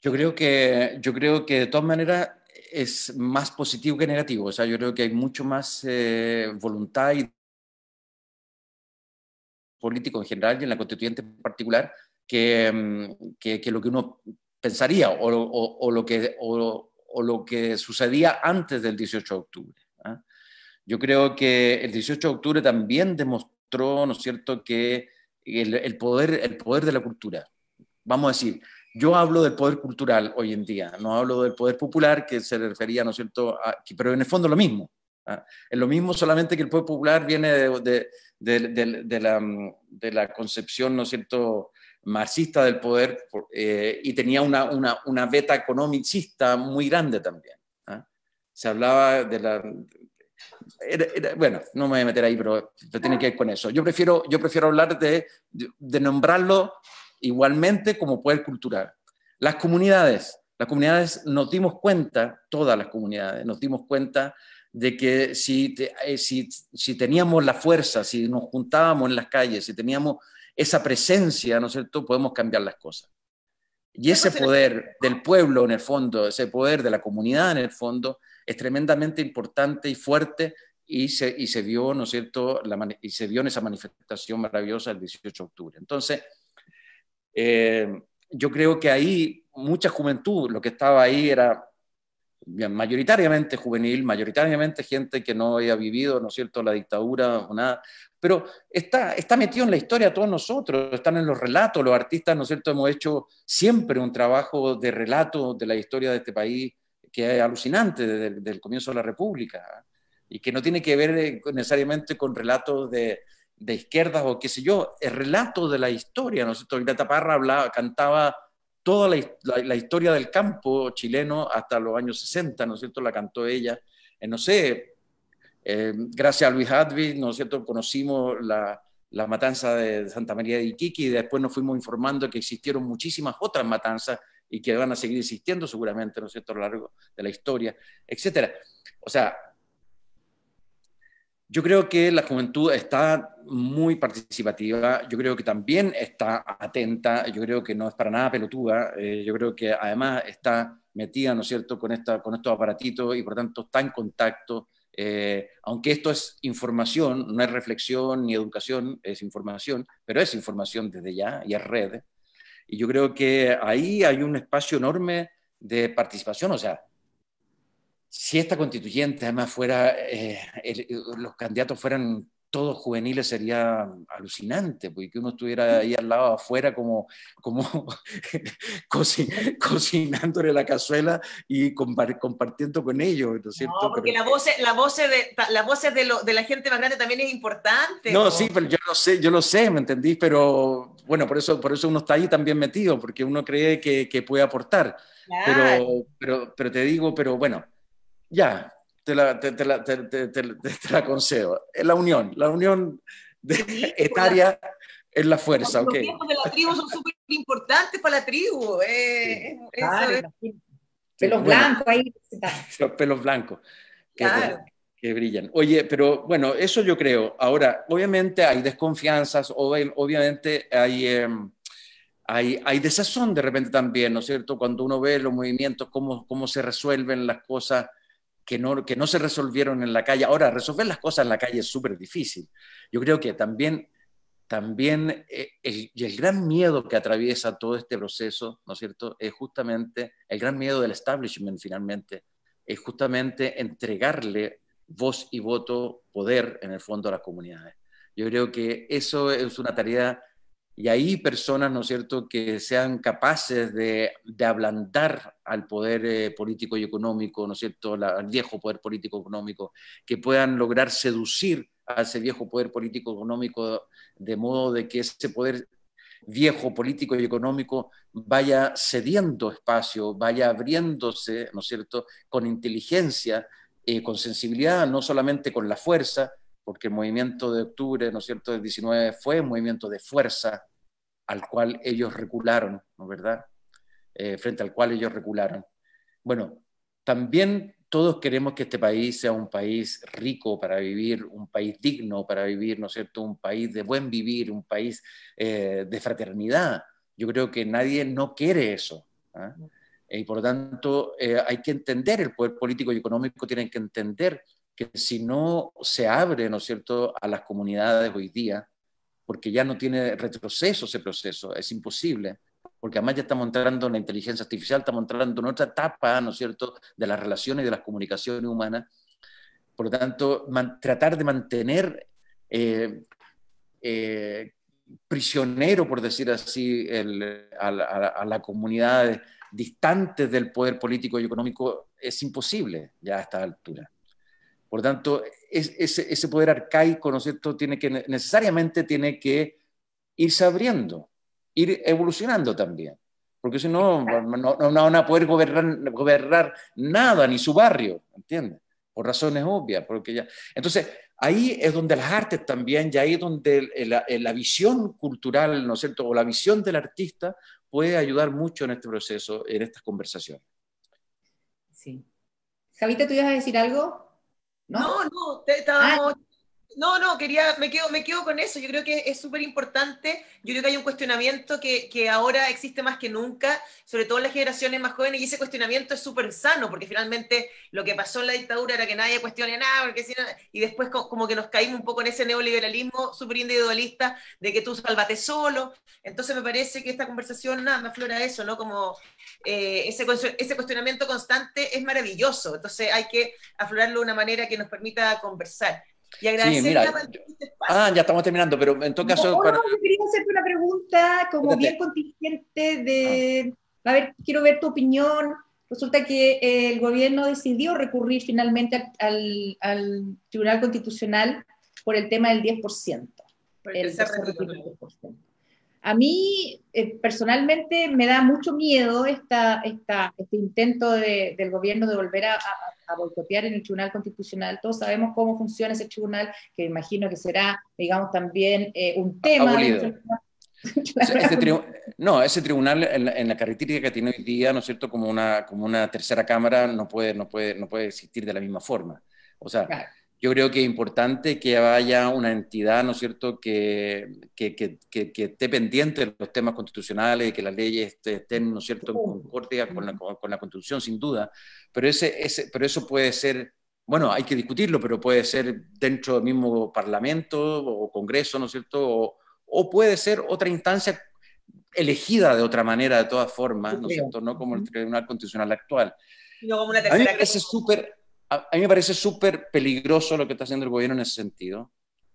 Yo creo que de todas maneras es más positivo que negativo. O sea, yo creo que hay mucho más voluntad y político en general y en la constituyente en particular que lo que uno pensaría o lo que sucedía antes del 18 de octubre. ¿Eh? Yo creo que el 18 de octubre también demostró, ¿no es cierto?, que el poder de la cultura. Vamos a decir, yo hablo del poder cultural hoy en día, no hablo del poder popular, que se refería, ¿no es cierto?, pero en el fondo es lo mismo. ¿Ah? Es lo mismo, solamente que el poder popular viene de la concepción, ¿no es cierto?, marxista del poder, y tenía una beta economicista muy grande también. ¿Ah? Se hablaba de la... bueno, no me voy a meter ahí, pero tiene que ver con eso. Yo prefiero hablar de nombrarlo igualmente como poder cultural. Las comunidades nos dimos cuenta, todas las comunidades, nos dimos cuenta de que si teníamos la fuerza, si nos juntábamos en las calles, si teníamos esa presencia, ¿no es cierto?, podemos cambiar las cosas. Y ese poder del pueblo, en el fondo, ese poder de la comunidad, en el fondo, es tremendamente importante y fuerte, y se vio, ¿no es cierto?, y se vio en esa manifestación maravillosa el 18 de octubre. Entonces, yo creo que ahí mucha juventud, lo que estaba ahí era mayoritariamente juvenil, mayoritariamente gente que no había vivido, ¿no es cierto?, la dictadura o nada, pero está metido en la historia de todos nosotros, están en los relatos, los artistas, ¿no es cierto?, hemos hecho siempre un trabajo de relato de la historia de este país que es alucinante desde el comienzo de la República, y que no tiene que ver necesariamente con relatos de izquierdas o qué sé yo, es relato de la historia, ¿no es cierto? Greta Parra cantaba toda la historia del campo chileno hasta los años 60, ¿no es cierto?, la cantó ella. No sé, gracias a Luis Hadwig, ¿no es cierto?, conocimos la matanza de Santa María de Iquique, y después nos fuimos informando que existieron muchísimas otras matanzas y que van a seguir existiendo seguramente, ¿no es cierto?, a lo largo de la historia, etcétera. O sea, yo creo que la juventud está muy participativa, yo creo que también está atenta, yo creo que no es para nada pelotuda, yo creo que además está metida, ¿no es cierto?, con estos aparatitos, y por tanto está en contacto, aunque esto es información, no es reflexión ni educación, es información, pero es información desde ya y es red. Y yo creo que ahí hay un espacio enorme de participación. O sea, si esta constituyente además fuera, los candidatos fueran todos juveniles, sería alucinante, porque uno estuviera ahí al lado afuera como cocinándole la cazuela y compartiendo con ellos, ¿no es cierto? No, porque la voz de la gente más grande también es importante. No, sí, pero yo lo sé, ¿me entendís? Pero bueno, por eso uno está ahí también metido, porque uno cree que puede aportar. Claro. Pero te digo, pero bueno, ya, te la concedo. Es la unión sí, etaria es la fuerza, los ok. Los tiempos de la tribu son súper importantes para la tribu. Sí. Claro, pelos blancos ahí. Los pelos blancos. Claro. Que brillan. Oye, pero bueno, eso yo creo. Ahora, obviamente hay desconfianzas, obviamente hay desazón de repente también, ¿no es cierto? Cuando uno ve los movimientos, cómo se resuelven las cosas que no se resolvieron en la calle. Ahora, resolver las cosas en la calle es súper difícil. Yo creo que también el gran miedo que atraviesa todo este proceso, ¿no es cierto?, es justamente el gran miedo del establishment finalmente, es justamente entregarle voz y voto, poder en el fondo a las comunidades. Yo creo que eso es una tarea, y hay personas, ¿no es cierto?, que sean capaces de ablandar al poder político y económico, ¿no es cierto?, al viejo poder político económico, que puedan lograr seducir a ese viejo poder político económico de modo de que ese poder viejo político y económico vaya cediendo espacio, vaya abriéndose, ¿no es cierto?, con inteligencia, con sensibilidad, no solamente con la fuerza, porque el movimiento de octubre, ¿no es cierto?, del 19 fue un movimiento de fuerza al cual ellos recularon, ¿no es verdad? Frente al cual ellos recularon. Bueno, también todos queremos que este país sea un país rico para vivir, un país digno para vivir, ¿no es cierto?, un país de buen vivir, un país de fraternidad. Yo creo que nadie no quiere eso, ¿eh? Y por lo tanto hay que entender, el poder político y económico tienen que entender que si no se abre, ¿no es cierto?, a las comunidades hoy día, porque ya no tiene retroceso ese proceso, es imposible, porque además ya estamos entrando en la inteligencia artificial, estamos entrando en otra etapa, ¿no es cierto?, de las relaciones y de las comunicaciones humanas. Por lo tanto, tratar de mantener prisionero, por decir así, a la comunidad distantes del poder político y económico es imposible ya a esta altura. Por lo tanto, ese poder arcaico, ¿no es cierto?, necesariamente tiene que irse abriendo, ir evolucionando también, porque si no, no van a poder gobernar nada, ni su barrio, ¿entiendes? Por razones obvias. Porque ya... Entonces, ahí es donde las artes también, y ahí es donde la visión cultural, ¿no es cierto?, o la visión del artista puede ayudar mucho en este proceso, en estas conversaciones. Sí. Javita, ¿tú ibas a decir algo? No, estábamos... No, me quedo con eso. Yo creo que es súper importante. Yo creo que hay un cuestionamiento que ahora existe más que nunca, sobre todo en las generaciones más jóvenes, y ese cuestionamiento es súper sano, porque finalmente lo que pasó en la dictadura era que nadie cuestione nada, porque si no, y después como que nos caímos un poco en ese neoliberalismo súper individualista de que tú sálvate solo. Entonces me parece que esta conversación, nada, me aflora eso, ¿no? Como ese cuestionamiento constante es maravilloso. Entonces hay que aflorarlo de una manera que nos permita conversar. Y Sí, mira, ya estamos terminando, pero en todo caso... yo quería hacerte una pregunta como bien contingente de... A ver, quiero ver tu opinión. Resulta que el gobierno decidió recurrir finalmente al Tribunal Constitucional por el tema del 10%. El tercer retiro del 10%. A mí, personalmente, me da mucho miedo este intento del gobierno de volver a boicotear en el Tribunal Constitucional. Todos sabemos cómo funciona ese tribunal, que imagino que será, digamos, también un tema. Abolido. Ese tribunal, en la característica que tiene hoy día, ¿no es cierto?, como una tercera cámara, no puede existir de la misma forma. O sea, claro, yo creo que es importante que haya una entidad, ¿no es cierto?, que esté pendiente de los temas constitucionales, que las leyes estén, ¿no es cierto?, en concordia con la Constitución, sin duda, pero eso puede ser, bueno, hay que discutirlo, pero puede ser dentro del mismo Parlamento o Congreso, ¿no es cierto?, o puede ser otra instancia elegida de otra manera, de todas formas, ¿no es cierto?, no como el Tribunal Constitucional actual. No como una tercera. A mí me parece súper peligroso lo que está haciendo el gobierno en ese sentido,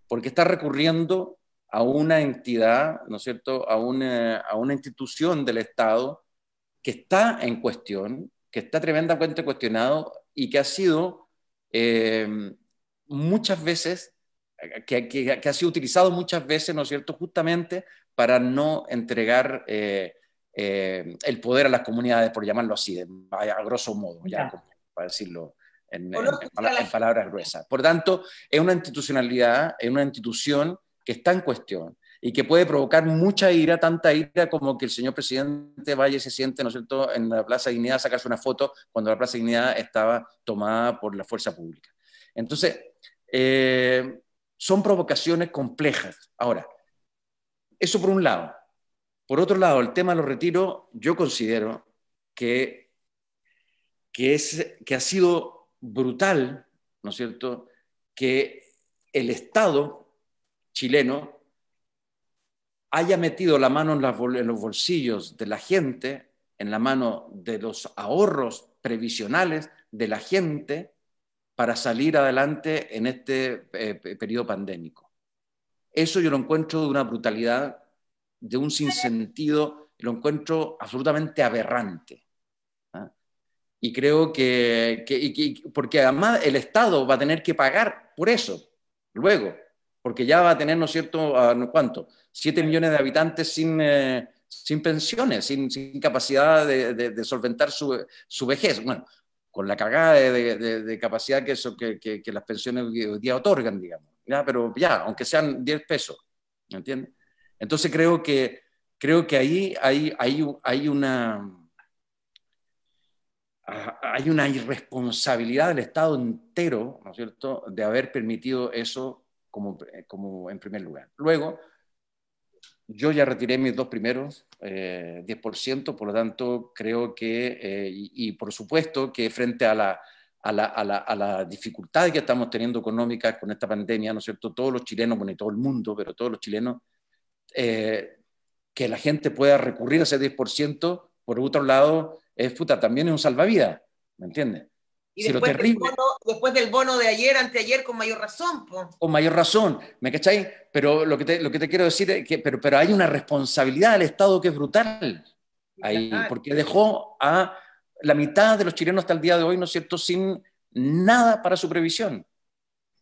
porque está recurriendo a una entidad, ¿no es cierto?, a una institución del Estado que está en cuestión, que está tremendamente cuestionado y que ha sido muchas veces, que ha sido utilizado muchas veces, ¿no es cierto?, justamente para no entregar el poder a las comunidades, por llamarlo así, a grosso modo, ya, para decirlo en palabras gruesas. Por tanto, es una institucionalidad, es una institución que está en cuestión y que puede provocar mucha ira, tanta ira como que el señor presidente vaya y se siente, ¿no es cierto?, en la Plaza Dignidad a sacarse una foto cuando la Plaza Dignidad estaba tomada por la fuerza pública. Entonces, son provocaciones complejas. Ahora, eso por un lado. Por otro lado, el tema de los retiros, yo considero que ha sido brutal, ¿no es cierto?, que el Estado chileno haya metido la mano en los bolsillos de la gente, en la mano de los ahorros previsionales de la gente para salir adelante en este periodo pandémico. eso yo lo encuentro de una brutalidad, de un sinsentido, lo encuentro absolutamente aberrante. ¿Ah? Y creo porque además el Estado va a tener que pagar por eso, luego, porque ya va a tener, ¿no es cierto?, ¿cuánto? 7 millones de habitantes sin pensiones, sin capacidad de solventar su vejez. Bueno, con la cagada de capacidad que las pensiones hoy día otorgan, digamos. ¿Ya? Pero ya, aunque sean 10 pesos, ¿me entiendes? Entonces creo que ahí hay una irresponsabilidad del Estado entero, ¿no es cierto?, de haber permitido eso como en primer lugar. Luego, yo ya retiré mis 2 primeros, 10%, por lo tanto, creo que, y por supuesto que frente a la dificultad que estamos teniendo económicas con esta pandemia, ¿no es cierto?, todos los chilenos, bueno, y todo el mundo, pero todos los chilenos, que la gente pueda recurrir a ese 10%, por otro lado, también es un salvavidas, ¿me entiendes? Y Si lo terrible, después del bono de ayer, anteayer, con mayor razón, po. Con mayor razón, ¿me cacháis? Pero lo que te quiero decir es que pero hay una responsabilidad del Estado que es brutal ahí, Claro. porque dejó a la mitad de los chilenos hasta el día de hoy, ¿no es cierto?, sin nada para su previsión.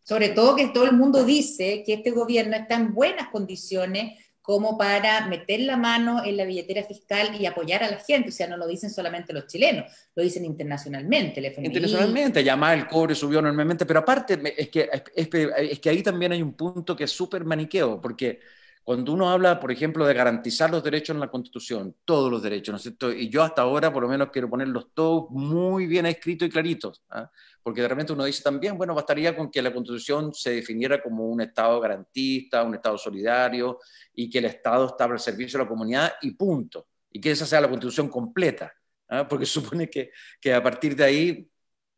Sobre todo que todo el mundo dice que este gobierno está en buenas condiciones como para meter la mano en la billetera fiscal y apoyar a la gente. O sea, no lo dicen solamente los chilenos, lo dicen internacionalmente. El FMI. Internacionalmente, ya más el cobre subió enormemente, pero aparte es que ahí también hay un punto que es súper maniqueo, porque cuando uno habla, por ejemplo, de garantizar los derechos en la Constitución, todos los derechos, ¿no es cierto? Y yo hasta ahora, por lo menos, quiero ponerlos todos muy bien escritos y claritos, ¿ah? Porque de repente uno dice también, bueno, bastaría con que la Constitución se definiera como un Estado garantista, un Estado solidario, y que el Estado está al servicio de la comunidad, y punto. Y que esa sea la Constitución completa, ¿ah? Porque supone que a partir de ahí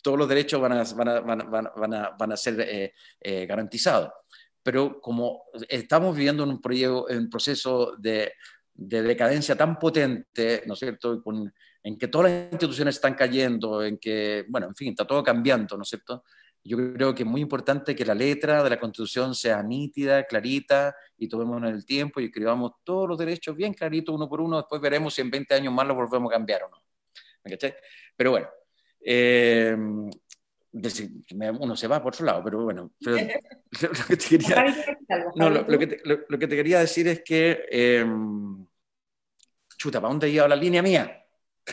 todos los derechos van a ser garantizados. Pero como estamos viviendo en un proceso de decadencia tan potente, ¿no es cierto?, en que todas las instituciones están cayendo, en que, bueno, en fin, está todo cambiando, ¿no es cierto? Yo creo que es muy importante que la letra de la Constitución sea nítida, clarita, y tomémonos el tiempo y escribamos todos los derechos bien claritos, uno por uno. Después veremos si en 20 años más lo volvemos a cambiar o no. ¿Me cachai? Pero bueno, uno se va por otro lado, pero bueno, pero lo que te quería, lo que te quería decir es que, chuta, ¿para dónde iba la línea mía?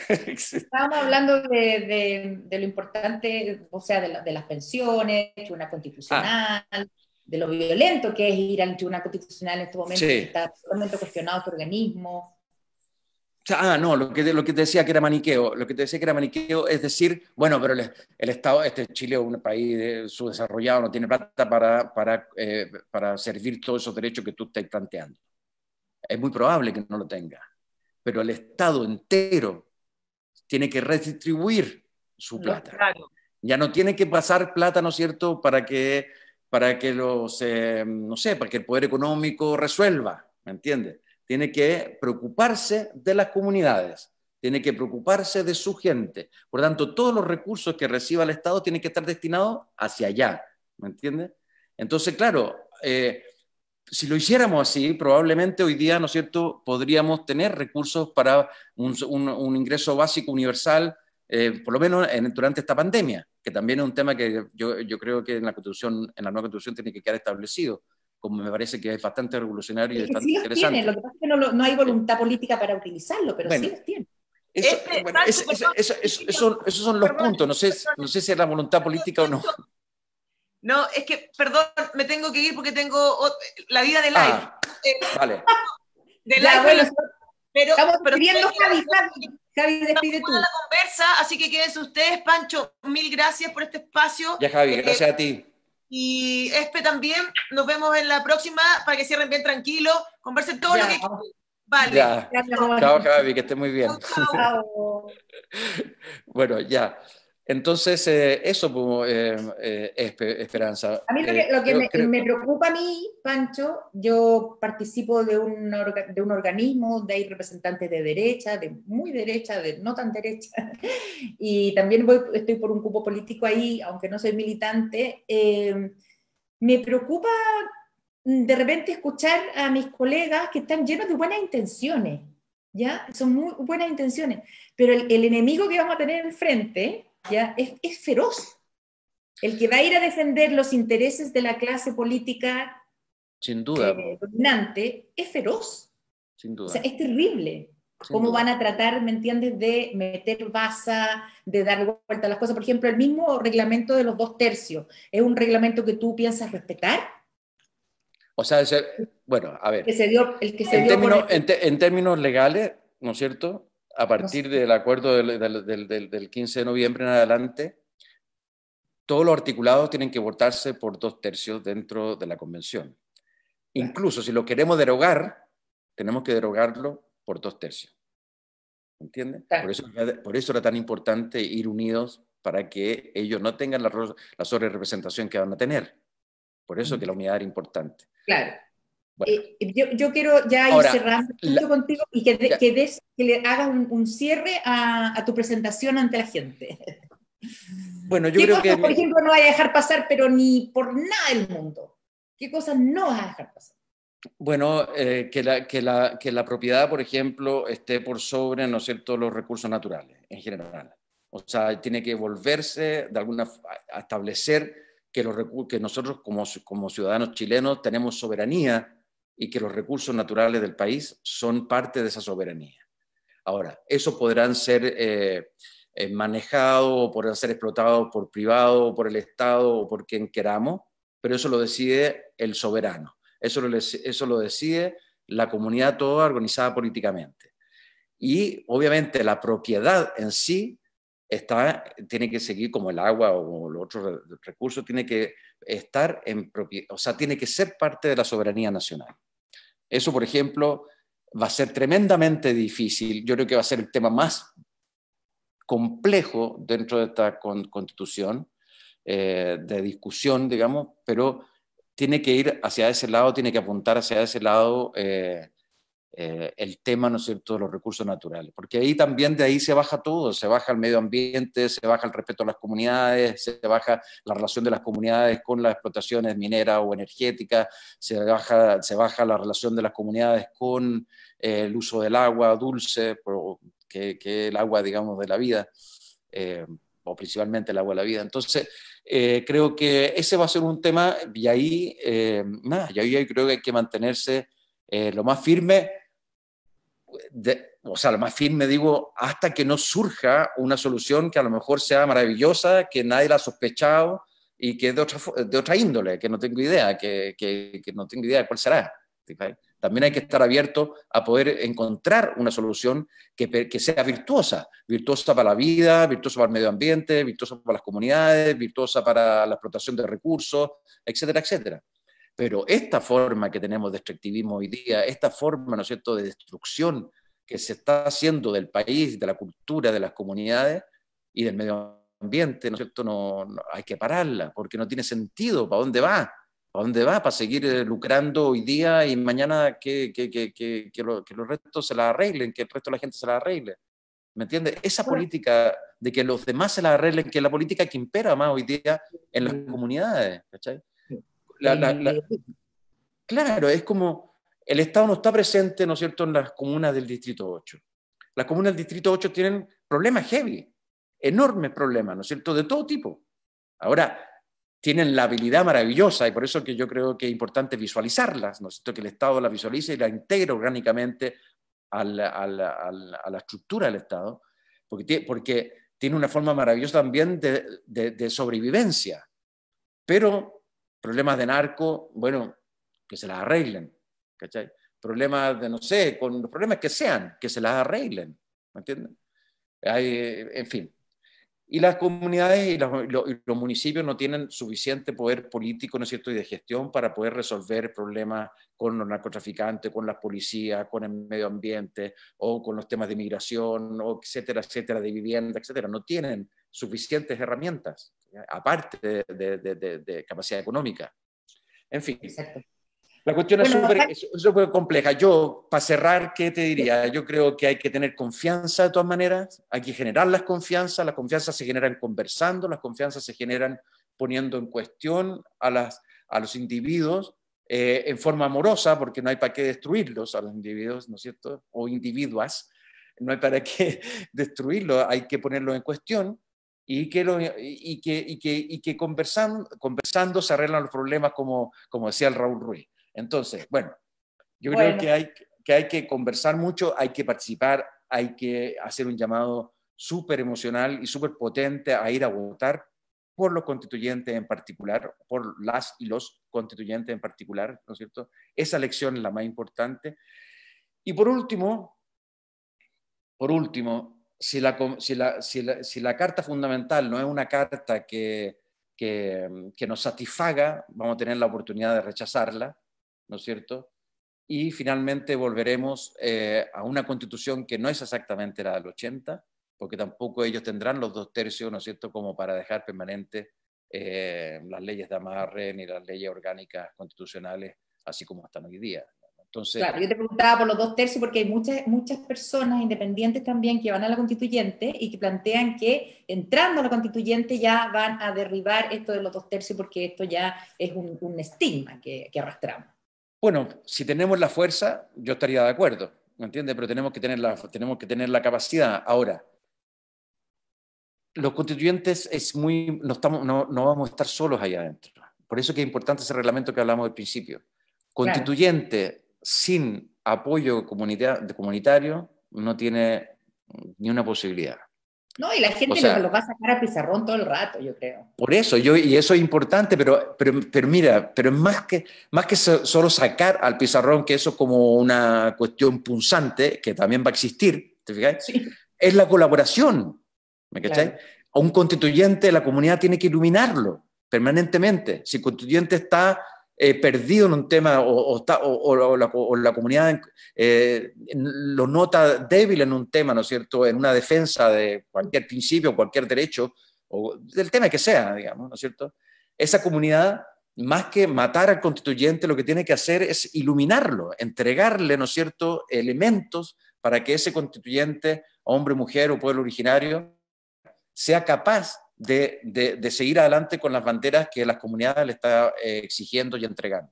Estábamos hablando de lo importante, o sea, de las pensiones, tribunal constitucional, de lo violento que es ir al tribunal constitucional en este momento, que está totalmente cuestionado este organismo. No, lo que te decía que era maniqueo. Lo que te decía que era maniqueo es decir, bueno, pero el Estado, Chile es un país subdesarrollado, no tiene plata para servir todos esos derechos que tú estás planteando. Es muy probable que no lo tenga, pero el Estado entero tiene que redistribuir su plata. Claro. Ya no tiene que pasar plata, ¿no es cierto?, para que no sé, para que el poder económico resuelva, ¿me entiendes? Tiene que preocuparse de las comunidades, tiene que preocuparse de su gente. Por lo tanto, todos los recursos que reciba el Estado tienen que estar destinados hacia allá, ¿me entiendes? Entonces, claro, si lo hiciéramos así, probablemente hoy día, ¿no es cierto?, podríamos tener recursos para un ingreso básico universal, por lo menos durante esta pandemia, que también es un tema que yo creo que en la nueva Constitución tiene que quedar establecido, como me parece que es bastante revolucionario y bastante interesante. Tienen, lo que pasa es que no hay voluntad política para utilizarlo, pero sí los tienen. Esos son los puntos, no sé si es la voluntad política o no. No, es que, perdón, me tengo que ir porque tengo la vida de live. Vale. De live, bueno, pero estamos pidiendo Javi, despide tú. La conversa, así que quédense ustedes. Pancho, mil gracias por este espacio. Ya, Javi, gracias a ti. Y Espe también, nos vemos en la próxima para que cierren bien tranquilo, conversen todo lo que quieran. Vale. Ya. Chao, Javi, que esté muy bien. Chao. Bueno, ya. Entonces, eso, Esperanza. A mí lo que me preocupa a mí, Pancho, yo participo de un organismo, de ahí representantes de derecha, de muy derecha, de no tan derecha, y también estoy por un cupo político ahí, aunque no soy militante. Me preocupa de repente escuchar a mis colegas que están llenos de buenas intenciones, ¿ya? Son muy buenas intenciones, pero el enemigo que vamos a tener enfrente, ¿ya? Es feroz. El que va a ir a defender los intereses de la clase política Sin duda, dominante es feroz. sin O sea, duda. es terrible. Sin Cómo duda. van a tratar, ¿me entiendes?, de meter baza, de dar vuelta a las cosas. Por ejemplo, el mismo reglamento de los 2/3, ¿es un reglamento que tú piensas respetar? O sea, bueno, a ver, El que se dio con en términos legales, ¿no es cierto? A no sé, partir del acuerdo del 15 de noviembre en adelante, todos los articulados tienen que votarse por 2/3 dentro de la convención. Incluso si lo queremos derogar, tenemos que derogarlo por 2/3. ¿Entiendes? claro. Por eso era tan importante ir unidos para que ellos no tengan la sobrerepresentación que van a tener. Por eso que la unidad era importante. Claro. Bueno, Yo quiero ya ir ahora, cerrando contigo y que le hagas un cierre a tu presentación ante la gente. bueno, yo ¿Qué creo cosas, por que, ejemplo, no vas a dejar pasar, pero ni por nada del mundo? ¿Qué cosas no vas a dejar pasar? bueno, que la propiedad, por ejemplo, esté por sobre, ¿no es cierto?, los recursos naturales en general. O sea, tiene que volverse de a establecer que nosotros como ciudadanos chilenos tenemos soberanía y que los recursos naturales del país son parte de esa soberanía. Ahora, eso podrán ser manejados o podrán ser explotados por privado o por el Estado o por quien queramos, pero eso lo decide el soberano. Eso lo decide la comunidad toda organizada políticamente. Y obviamente la propiedad en sí tiene que seguir como el agua o los otros recursos, tiene que estar o sea, tiene que ser parte de la soberanía nacional. Eso, por ejemplo, va a ser tremendamente difícil. Yo creo que va a ser el tema más complejo dentro de esta constitución, de discusión, digamos, pero tiene que ir hacia ese lado, tiene que apuntar hacia ese lado el tema, ¿no es cierto?, de los recursos naturales, porque ahí también de ahí se baja todo, se baja el medio ambiente, se baja el respeto a las comunidades, se baja la relación de las comunidades con las explotaciones mineras o energéticas, se baja la relación de las comunidades con el uso del agua dulce, que el agua, digamos, de la vida, o principalmente el agua de la vida. Entonces, creo que ese va a ser un tema, y ahí, y ahí creo que hay que mantenerse lo más firme, o sea, lo más firme digo, hasta que no surja una solución que a lo mejor sea maravillosa, que nadie la ha sospechado y que es de otra índole, que no tengo idea, que no tengo idea de cuál será. También hay que estar abierto a poder encontrar una solución que sea virtuosa para la vida, virtuosa para el medio ambiente, virtuosa para las comunidades, virtuosa para la explotación de recursos, etcétera, etcétera. Pero esta forma que tenemos de extractivismo hoy día, esta forma, ¿no es cierto?, de destrucción que se está haciendo del país, de la cultura, de las comunidades y del medio ambiente, ¿no es cierto?, no hay que pararla, porque no tiene sentido. ¿Para dónde va? ¿Para dónde va? ¿Para seguir lucrando hoy día y mañana que los restos se la arreglen, que el resto de la gente se la arregle? ¿Me entiendes? Esa política de que los demás se la arreglen, que es la política que impera más hoy día en las comunidades, ¿cachai? Claro, es como el Estado no está presente, ¿no es cierto?, en las comunas del Distrito 8. Las comunas del Distrito 8 tienen problemas heavy, enormes problemas, ¿no es cierto?, de todo tipo. Ahora, tienen la habilidad maravillosa, y por eso que yo creo que es importante visualizarlas, ¿no es cierto?, que el Estado la visualice y la integre orgánicamente a la estructura del Estado, porque tiene una forma maravillosa también de sobrevivencia. Pero problemas de narco, bueno, que se las arreglen, ¿cachai? Problemas de, no sé, con los problemas que sean, que se las arreglen, ¿me entienden? En fin. Y las comunidades y los municipios no tienen suficiente poder político, ¿no es cierto?, y de gestión para poder resolver problemas con los narcotraficantes, con las policías, con el medio ambiente, o con los temas de migración, o etcétera, etcétera, de vivienda, etcétera. No tienen suficientes herramientas, aparte de capacidad económica. En fin. Exacto. La cuestión es súper compleja. Yo, para cerrar, ¿qué te diría? Yo creo que hay que tener confianza de todas maneras, hay que generar las confianzas se generan conversando, las confianzas se generan poniendo en cuestión a los individuos en forma amorosa, porque no hay para qué destruirlos a los individuos, ¿no es cierto? O individuas, no hay para qué destruirlos, hay que ponerlos en cuestión y que conversando se arreglan los problemas, como decía el Raúl Ruiz. Entonces, bueno, yo creo que hay que conversar mucho, hay que participar, hay que hacer un llamado súper emocional y súper potente a ir a votar por los constituyentes en particular, por las y los constituyentes en particular, ¿no es cierto? Esa elección es la más importante. Y por último, si la Carta Fundamental no es una carta que nos satisfaga, vamos a tener la oportunidad de rechazarla, ¿no es cierto? Y finalmente volveremos a una constitución que no es exactamente la del 80, porque tampoco ellos tendrán los 2/3, ¿no es cierto?, como para dejar permanente las leyes de amarre ni las leyes orgánicas constitucionales, así como están hoy día. Entonces, claro, yo te preguntaba por los 2/3 porque hay muchas personas independientes también que van a la constituyente y que plantean que entrando a la constituyente ya van a derribar esto de los 2/3 porque esto ya es un estigma que arrastramos. Bueno, si tenemos la fuerza, yo estaría de acuerdo, ¿me entiendes? Pero tenemos que tener la capacidad. Ahora, los constituyentes no vamos a estar solos ahí adentro. Por eso que es importante ese reglamento que hablamos al principio. Constituyente sin apoyo comunitario no tiene ni una posibilidad. No, y la gente lo va a sacar a pizarrón todo el rato, yo creo. Por eso, y eso es importante, pero mira, pero más que solo sacar al pizarrón, que eso como una cuestión punzante, que también va a existir, ¿te fijas? Sí. Es la colaboración, ¿me cachai? Claro. A un constituyente, la comunidad tiene que iluminarlo permanentemente. Si el constituyente está perdido en un tema o la comunidad lo nota débil en un tema, ¿no es cierto?, en una defensa de cualquier principio, cualquier derecho, o del tema que sea, digamos, ¿no es cierto? Esa comunidad, más que matar al constituyente, lo que tiene que hacer es iluminarlo, entregarle, ¿no es cierto?, elementos para que ese constituyente, hombre, mujer o pueblo originario, sea capaz de seguir adelante con las banderas que las comunidades le están exigiendo y entregando.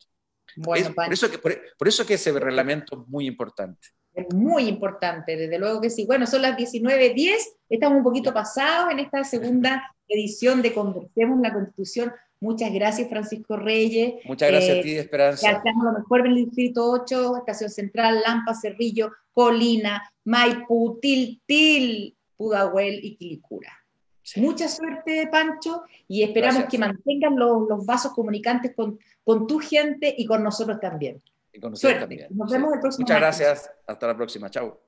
Bueno, por eso que ese reglamento es muy importante. Es muy importante, desde luego que sí. Bueno, son las 19:10, estamos un poquito pasados en esta segunda edición de Conversemos la Constitución. Muchas gracias, Francisco Reyes. Muchas gracias a ti, Esperanza. Ya estamos a lo mejor en el Distrito 8, Estación Central, Lampa, Cerrillo, Colina, Maipú, Tiltil, Pudahuel y Quilicura. Sí. Mucha suerte, Pancho, y esperamos que mantengan los vasos comunicantes con tu gente y con nosotros también. Y con ustedes también. Nos vemos el próximo Muchas gracias. Hasta la próxima. Chao.